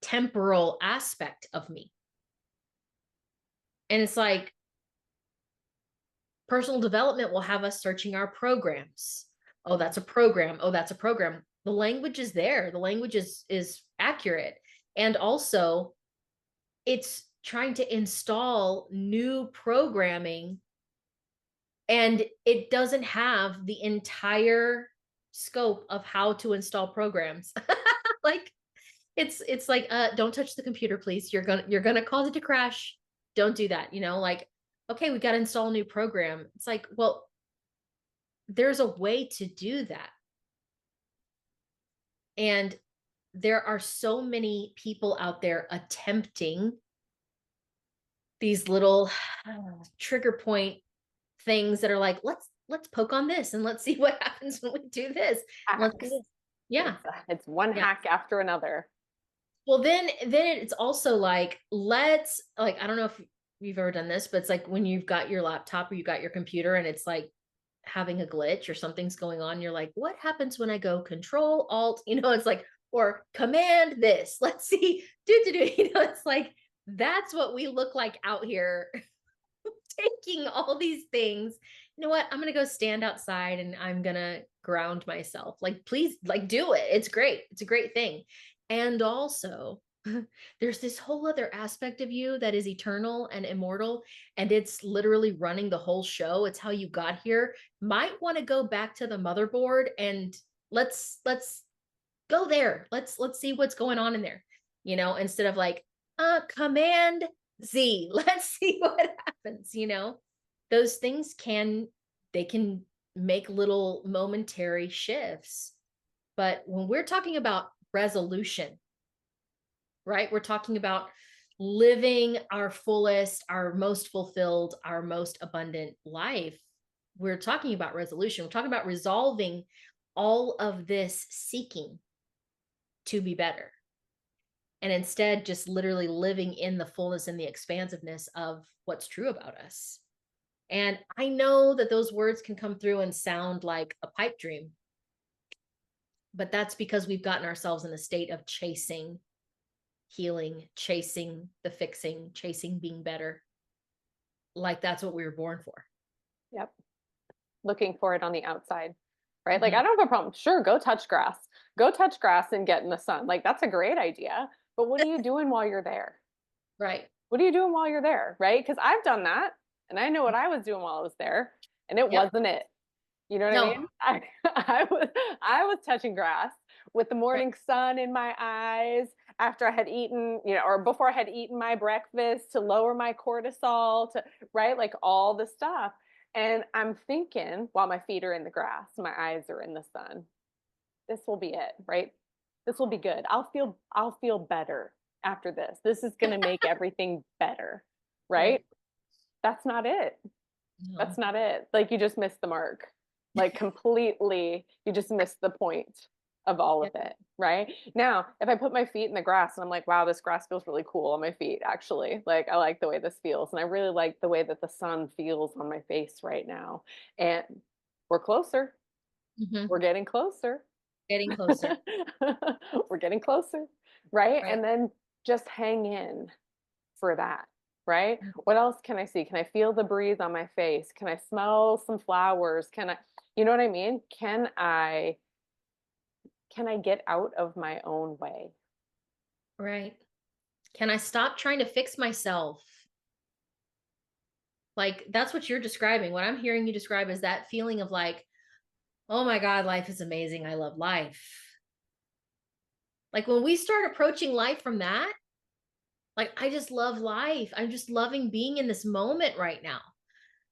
temporal aspect of me? And it's like personal development will have us searching our programs. Oh, that's a program. Oh, that's a program. The language is there. The language is accurate. And also, it's trying to install new programming, and it doesn't have the entire scope of how to install programs. Like, it's like, don't touch the computer, please. You're gonna cause it to crash. Don't do that. Like, okay, we got to install a new program. It's like, well, there's a way to do that. And there are so many people out there attempting these little trigger point things that are like, let's poke on this and let's see what happens when we do this. And let's do Hacks. this. Yeah. It's one Yeah. hack after another. Well, then it's also like, let's, like, I don't know if you've ever done this, but it's like when you've got your laptop or you got your computer and it's like having a glitch or something's going on, you're like, what happens when I go control alt? It's like, or command this. Let's see. Do. It's like, that's what we look like out here, taking all these things. You know what? I'm going to go stand outside and I'm going to ground myself. Like, please, like, do it. It's great. It's a great thing. And also, there's this whole other aspect of you that is eternal and immortal, and it's literally running the whole show. It's how you got here. Might want to go back to the motherboard and let's go there. Let's see what's going on in there. Instead of like, command Z. Let's see what happens. Those things can make little momentary shifts. But when we're talking about resolution, right? We're talking about living our fullest, our most fulfilled, our most abundant life. We're talking about resolution. We're talking about resolving all of this seeking to be better, and instead just literally living in the fullness and the expansiveness of what's true about us. And I know that those words can come through and sound like a pipe dream, but that's because we've gotten ourselves in a state of chasing healing, chasing the fixing, chasing being better. Like, that's what we were born for. Yep. Looking for it on the outside, right? Like, Mm-hmm. I don't have a problem. Sure, go touch grass. Go touch grass and get in the sun. Like, that's a great idea. But what are you doing while you're there? Right. What are you doing while you're there? Right? Because I've done that and I know what I was doing while I was there, and it Yep. wasn't it. You know what I No. mean? I was touching grass with the Right. morning sun in my eyes after I had eaten, or before I had eaten my breakfast to lower my cortisol, to right, like all the stuff. And I'm thinking while my feet are in the grass, my eyes are in the sun. This will be it, right? This will be good. I'll feel better after this. This is going to make everything better, right? Right. That's not it. That's No. not it. Like you just missed the mark. Like completely, you just missed the point of all Yeah. of it, right? Now, if I put my feet in the grass and I'm like, wow, this grass feels really cool on my feet, actually. Like I like the way this feels. And I really like the way that the sun feels on my face right now. And we're closer. Hmm. We're getting closer. Getting closer. We're getting closer, right? Right. And then just hang in for that, right? Mhm. What else can I see? Can I feel the breeze on my face? Can I smell some flowers? You know what I mean? Can I get out of my own way? Right. Can I stop trying to fix myself? Like that's what you're describing. What I'm hearing you describe is that feeling of like, oh my God, life is amazing. I love life. Like when we start approaching life from that, like I just love life. I'm just loving being in this moment right now.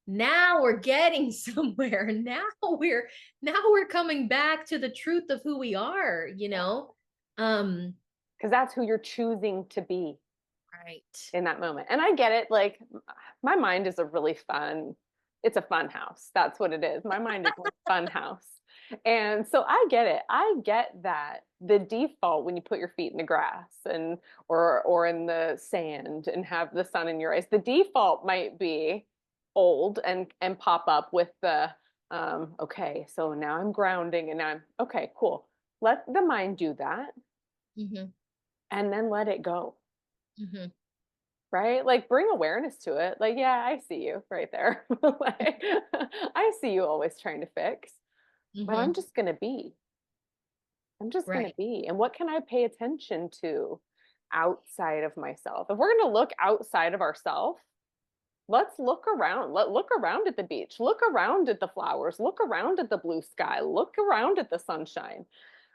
Now we're getting somewhere. Now we're coming back to the truth of who we are, you know? Um, Because that's who you're choosing to be right. in that moment. And I get it. Like my mind is it's a fun house. That's what it is. My mind is a fun house. And so I get it. I get that the default when you put your feet in the grass and or in the sand and have the sun in your eyes, the default might be old and pop up with the okay, so now I'm grounding and I'm okay, cool. Let the mind do that Hmm. and then let it go, Hmm. right? Like bring awareness to it. Like, yeah, I see you right there. Like, I see you always trying to fix, but I'm Hmm. just going to be. I'm just going to Right. be. And what can I pay attention to outside of myself? If we're going to look outside of ourselves, let's look around. Look around at the beach. Look around at the flowers. Look around at the blue sky. Look around at the sunshine,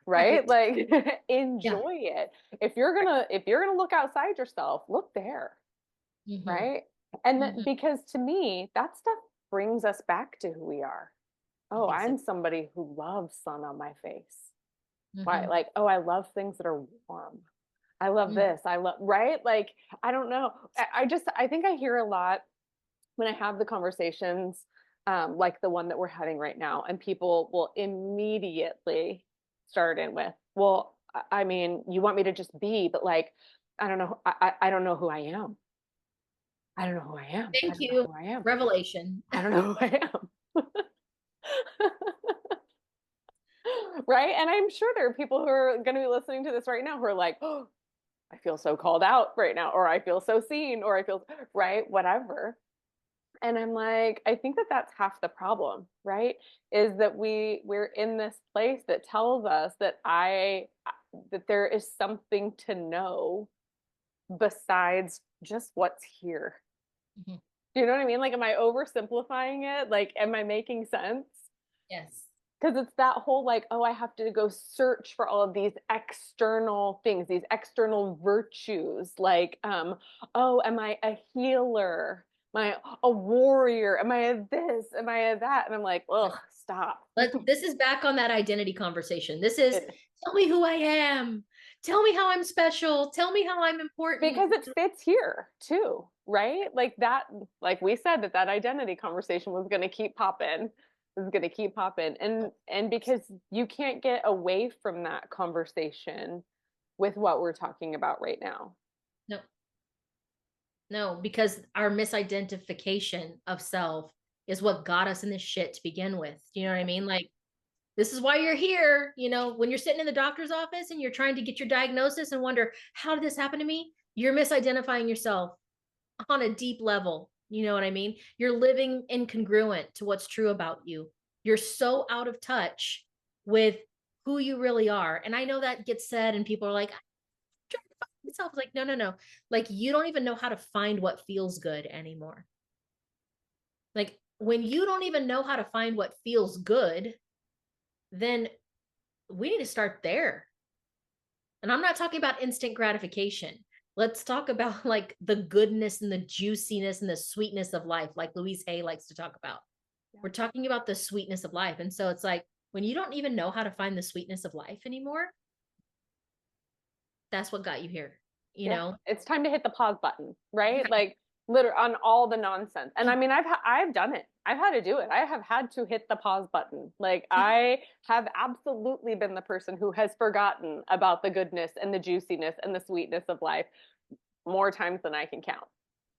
right? Right. Like Yeah. enjoy it. If you're gonna look outside yourself, look there, Hmm. right? And Hmm. because to me, that stuff brings us back to who we are. I Oh, think so. I'm somebody who loves sun on my face. Why? Hmm. Like, oh, I love things that are warm. I love Hmm. this. I love, right? Like, I don't know. I think I hear a lot when I have the conversations, like the one that we're having right now, and people will immediately start in with, well, I mean, you want me to just be, but like, I don't know. I don't know who I am. I don't know who I am. I Thank don't know you. who I am. Revelation. I don't know who I am. Right? And I'm sure there are people who are going to be listening to this right now who are like, oh, I feel so called out right now, or I feel so seen, or I feel, right? Whatever. And I'm like, I think that that's half the problem, right? Is that we're in this place that tells us that there is something to know besides just what's here. Mhm. Do you know what I mean? Like, am I oversimplifying it? Like, am I making sense? Yes. Because it's that whole like, oh, I have to go search for all of these external things, these external virtues. Like, oh, am I a healer? Am I a warrior? Am I a this? Am I a that? And I'm like, ugh, stop. This is back on that identity conversation. This is It, tell me who I am. Tell me how I'm special. Tell me how I'm important. because it fits here too, right? Like that, like we said, that identity conversation was going to keep popping, is going to keep popping, and because you can't get away from that conversation with what we're talking about right now. No, no, because our misidentification of self is what got us in this shit to begin with. Do you know what I mean? Like, this is why you're here. You know, when you're sitting in the doctor's office and you're trying to get your diagnosis and wonder, how did this happen to me? You're misidentifying yourself on a deep level. You know what I mean? You're living incongruent to what's true about you. You're so out of touch with who you really are. And I know that gets said, and people are like, I'm trying to find myself. Like, no, no, no. Like, you don't even know how to find what feels good anymore. Like, when you don't even know how to find what feels good, then we need to start there. And I'm not talking about instant gratification. Let's talk about like the goodness and the juiciness and the sweetness of life, like Louise Hay likes to talk about. Yeah. We're talking about the sweetness of life. And so it's like when you don't even know how to find the sweetness of life anymore, that's what got you here, you Yeah. know? It's time to hit the pause button, right? Right. Like literally on all the nonsense. And I mean, I've done it. I've had to do it. I have had to hit the pause button. Like I have absolutely been the person who has forgotten about the goodness and the juiciness and the sweetness of life more times than I can count.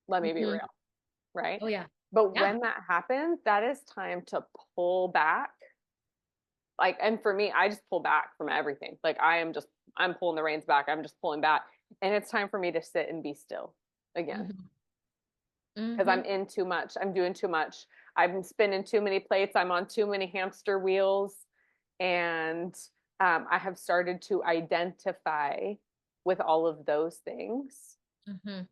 Let me be Mm-hmm. real, right? Oh, yeah. But Yeah. when that happens, that is time to pull back. Like, and for me, I just pull back from everything. Like I'm pulling the reins back. I'm just pulling back. And it's time for me to sit and be still again Mm-hmm. because Mm-hmm. I'm in too much. I'm doing too much. I'm spinning too many plates. I'm on too many hamster wheels. And I have started to identify with all of those things. Mm-hmm.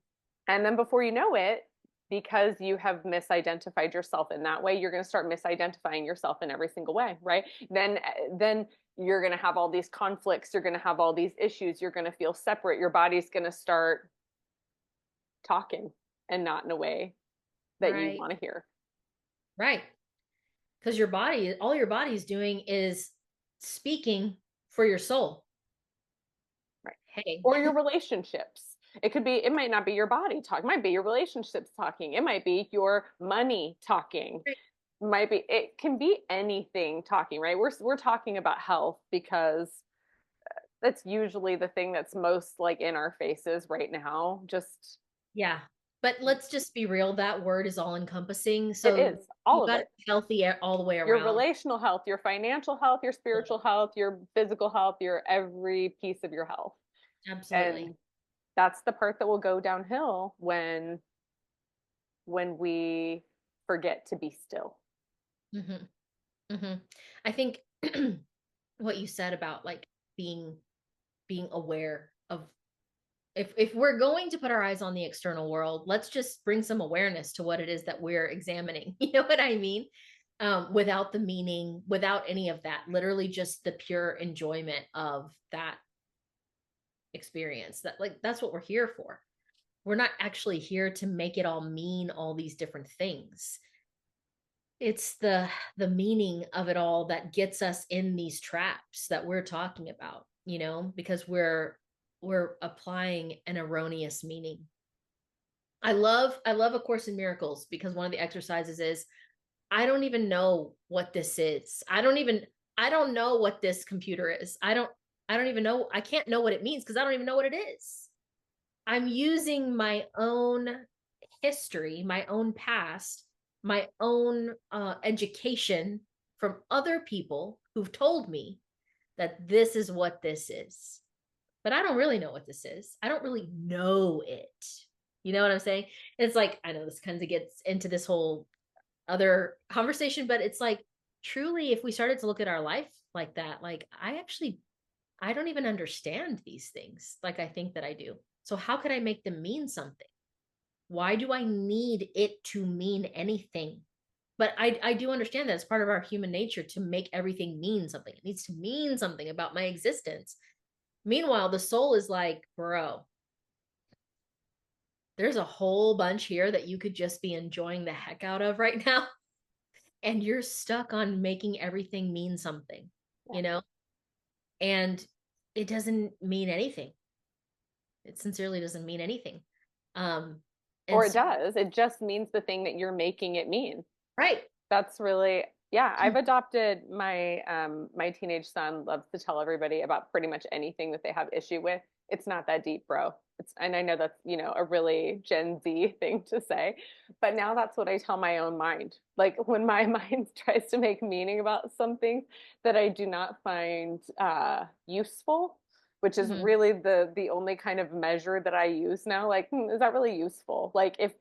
And then before you know it, because you have misidentified yourself in that way, you're going to start misidentifying yourself in every single way, right? Then you're going to have all these conflicts, you're going to have all these issues, you're going to feel separate, your body's going to start talking and not in a way that you Right. want to hear. Right. Because your body, all your body is doing is speaking for your soul. Right. Hey. Or your relationships. It might not be your body talking, it might be your relationships talking, it might be your money talking, might be, it can be anything talking, right? We're talking about health because that's usually the thing that's most like in our faces right now. Just Yeah. But let's just be real. That word is all encompassing. it So is all you of got to it. be healthy all the way Your around. relational health, your financial health, your spiritual health, your physical health, your every piece of your health. Absolutely. And that's the part that will go downhill when we forget to be still. Hmm. Hmm. I think what you said about like being aware of if we're going to put our eyes on the external world, let's just bring some awareness to what it is that we're examining. You know what I mean? Without the meaning, without any of that, literally just the pure enjoyment of that experience. That like that's what we're here for. We're not actually here to make it all mean all these different things. It's the meaning of it all that gets us in these traps that we're talking about, you know, because we're applying an erroneous meaning. I love A Course in Miracles because one of the exercises is I don't even know what this is. I don't know what this computer is. I don't even know. I can't know what it means because I don't even know what it is. I'm using my own history, my own past, my own education from other people who've told me that this is what this is. But I don't really know what this is. I don't really know it. You know what I'm saying? It's like, I know this kind of gets into this whole other conversation, but it's like, truly, if we started to look at our life like that, like, I don't even understand these things like I think that I do. So, how could I make them mean something? Why do I need it to mean anything? But I do understand that it's part of our human nature to make everything mean something. It needs to mean something about my existence. Meanwhile, the soul is like, bro, there's a whole bunch here that you could just be enjoying the heck out of right now. And you're stuck on making everything mean something, Yeah. you know? And it doesn't mean anything. It sincerely doesn't mean anything. Um, and Or it so, does. It just means the thing that you're making it mean. right. That's really, yeah, I've adopted my teenage son loves to tell everybody about pretty much anything that they have issue with. It's not that deep, bro. And I know that's, a really Gen Z thing to say, but now that's what I tell my own mind. Like when my mind tries to make meaning about something that I do not find useful, which is Mhm. really the only kind of measure that I use now. Like, is that really useful? Like if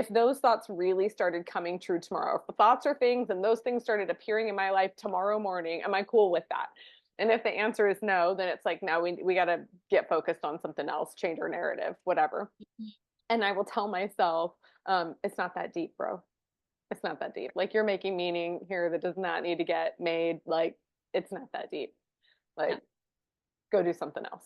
those thoughts really started coming true tomorrow, if the thoughts are things and those things started appearing in my life tomorrow morning, am I cool with that? And if the answer is no, then it's like, no, we got to get focused on something else, change our narrative, whatever. And I will tell myself, it's not that deep, bro. it's not that deep. Like you're making meaning here that does not need to get made. Like it's not that deep. Yeah. Like go do something else.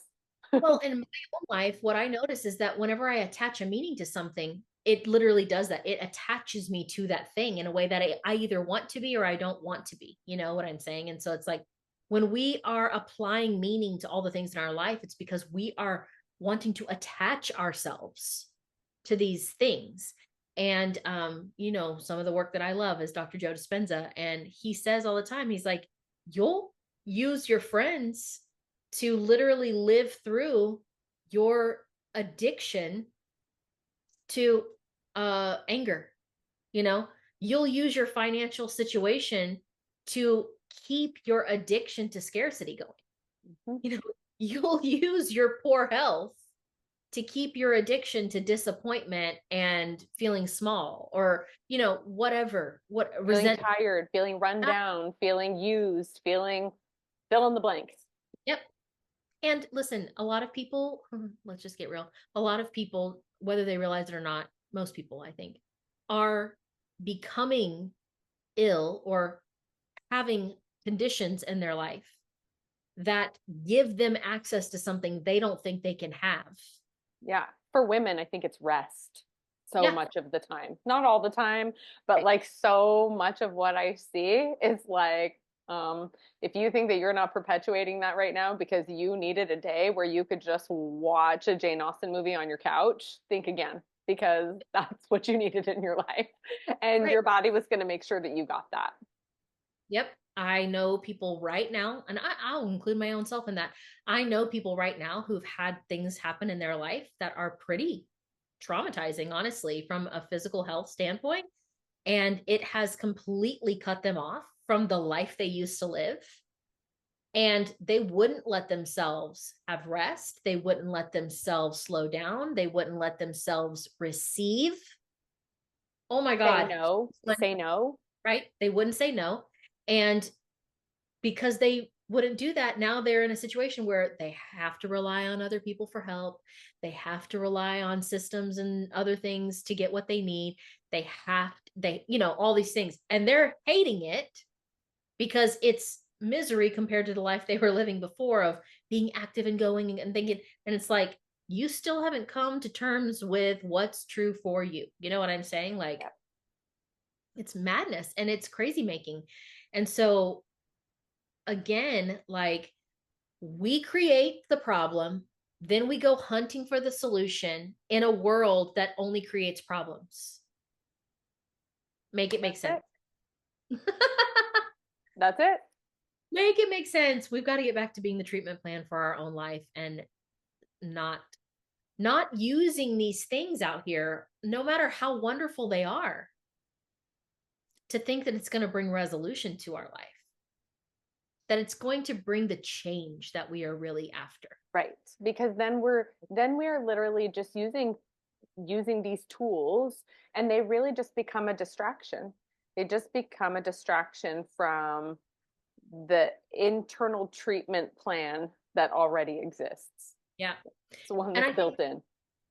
Well, in my own life, what I notice is that whenever I attach a meaning to something, it literally does that. It attaches me to that thing in a way that I either want to be or I don't want to be. You know what I'm saying? And so it's like when we are applying meaning to all the things in our life, it's because we are wanting to attach ourselves to these things. And some of the work that I love is Dr. Joe Dispenza. And he says all the time, he's like, you'll use your friends to literally live through your addiction to anger. You know, you'll use your financial situation to keep your addiction to scarcity going. Mhm. You know, you'll use your poor health to keep your addiction to disappointment and feeling small, or whatever, what Feeling resent. tired, feeling run down, feeling used, feeling fill in the blanks. Yep. And listen, a lot of people, let's just get real. A lot of people, whether they realize it or not, most people, I think, are becoming ill or having conditions in their life that give them access to something they don't think they can have. Yeah. For women, I think it's rest so Yeah. much of the time. Not all the time, but Right. like so much of what I see is like, if you think that you're not perpetuating that right now because you needed a day where you could just watch a Jane Austen movie on your couch, think again, because that's what you needed in your life. And Right. your body was going to make sure that you got that. Yep. I know people right now, and I'll include my own self in that. I know people right now who've had things happen in their life that are pretty traumatizing, honestly, from a physical health standpoint. And it has completely cut them off from the life they used to live. And they wouldn't let themselves have rest. They wouldn't let themselves slow down. They wouldn't let themselves receive. Oh my Say God. no, say no. Right? They wouldn't say no. And because they wouldn't do that, now they're in a situation where they have to rely on other people for help. They have to rely on systems and other things to get what they need. All these things. And they're hating it because it's misery compared to the life they were living before of being active and going and thinking. And it's like, you still haven't come to terms with what's true for you. You know what I'm saying? Like, Yeah. it's madness and it's crazy making. And so again, like, we create the problem, then we go hunting for the solution in a world that only creates problems. Make it make That's sense. it. That's it. Make it make sense. We've got to get back to being the treatment plan for our own life and not using these things out here, no matter how wonderful they are, to think that it's going to bring resolution to our life, that it's going to bring the change that we are really after. Right. Because then we're literally just using these tools and they really just become a distraction. They just become a distraction from the internal treatment plan that already exists. Yeah. It's the one And that's built in.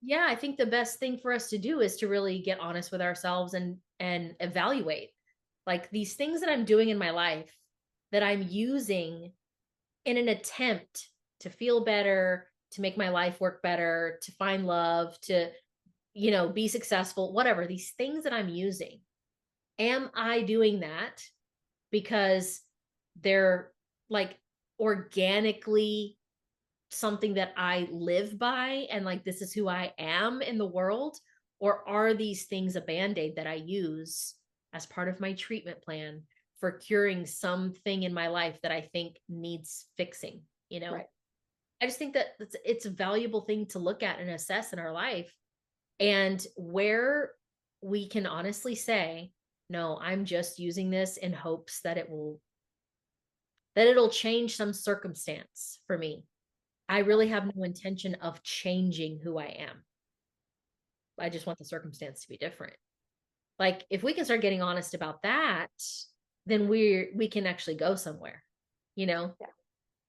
yeah, I think the best thing for us to do is to really get honest with ourselves and evaluate, like, these things that I'm doing in my life that I'm using in an attempt to feel better, to make my life work better, to find love, to be successful, whatever, these things that I'm using. Am I doing that because they're like organically something that I live by and like this is who I am in the world? Or are these things a band-aid that I use as part of my treatment plan for curing something in my life that I think needs fixing? Right. I just think that it's a valuable thing to look at and assess in our life, and where we can honestly say, no, I'm just using this in hopes that it'll change some circumstance for me. I really have no intention of changing who I am. I just want the circumstance to be different. Like, if we can start getting honest about that, then we can actually go somewhere. You know, Yeah.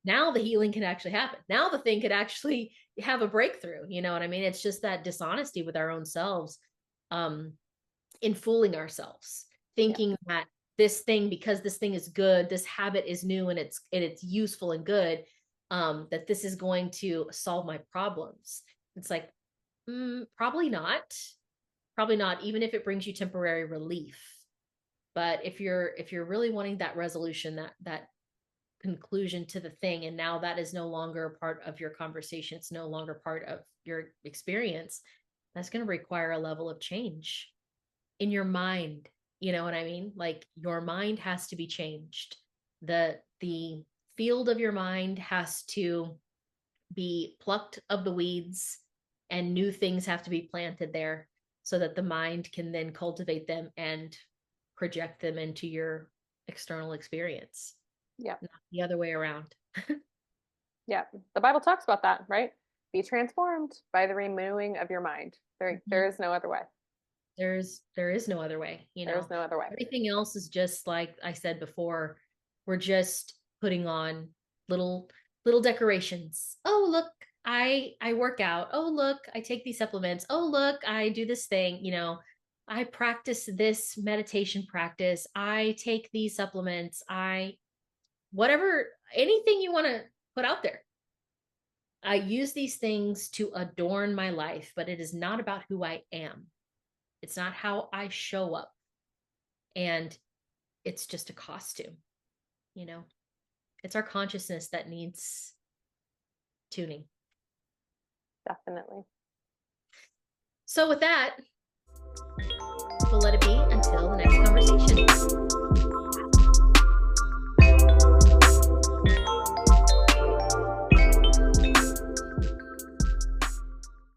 now the healing can actually happen. Now the thing could actually have a breakthrough. You know what I mean? It's just that dishonesty with our own selves, in fooling ourselves, thinking that this thing, because this thing is good, this habit is new and it's useful and good, that this is going to solve my problems. It's like, probably not. Probably not, even if it brings you temporary relief. But if you're really wanting that resolution, that conclusion to the thing, and now that is no longer a part of your conversation, it's no longer part of your experience, that's going to require a level of change in your mind. You know what I mean? Like, your mind has to be changed. The field of your mind has to be plucked of the weeds, and new things have to be planted there, so that the mind can then cultivate them and project them into your external experience, Yeah. not the other way around. Yeah. The Bible talks about that, right? Be transformed by the renewing of your mind. There is no other way. There is no other way, There is no other way. everything else is just like I said before, we're just putting on little decorations. Oh, look, I work out. Oh, look, I take these supplements. Oh, look, I do this thing, I practice this meditation practice. I take these supplements. Whatever, anything you want to put out there. I use these things to adorn my life, but it is not about who I am. It's not how I show up. And it's just a costume, you know? It's our consciousness that needs tuning. Definitely. So with that, we'll let it be until the next conversation.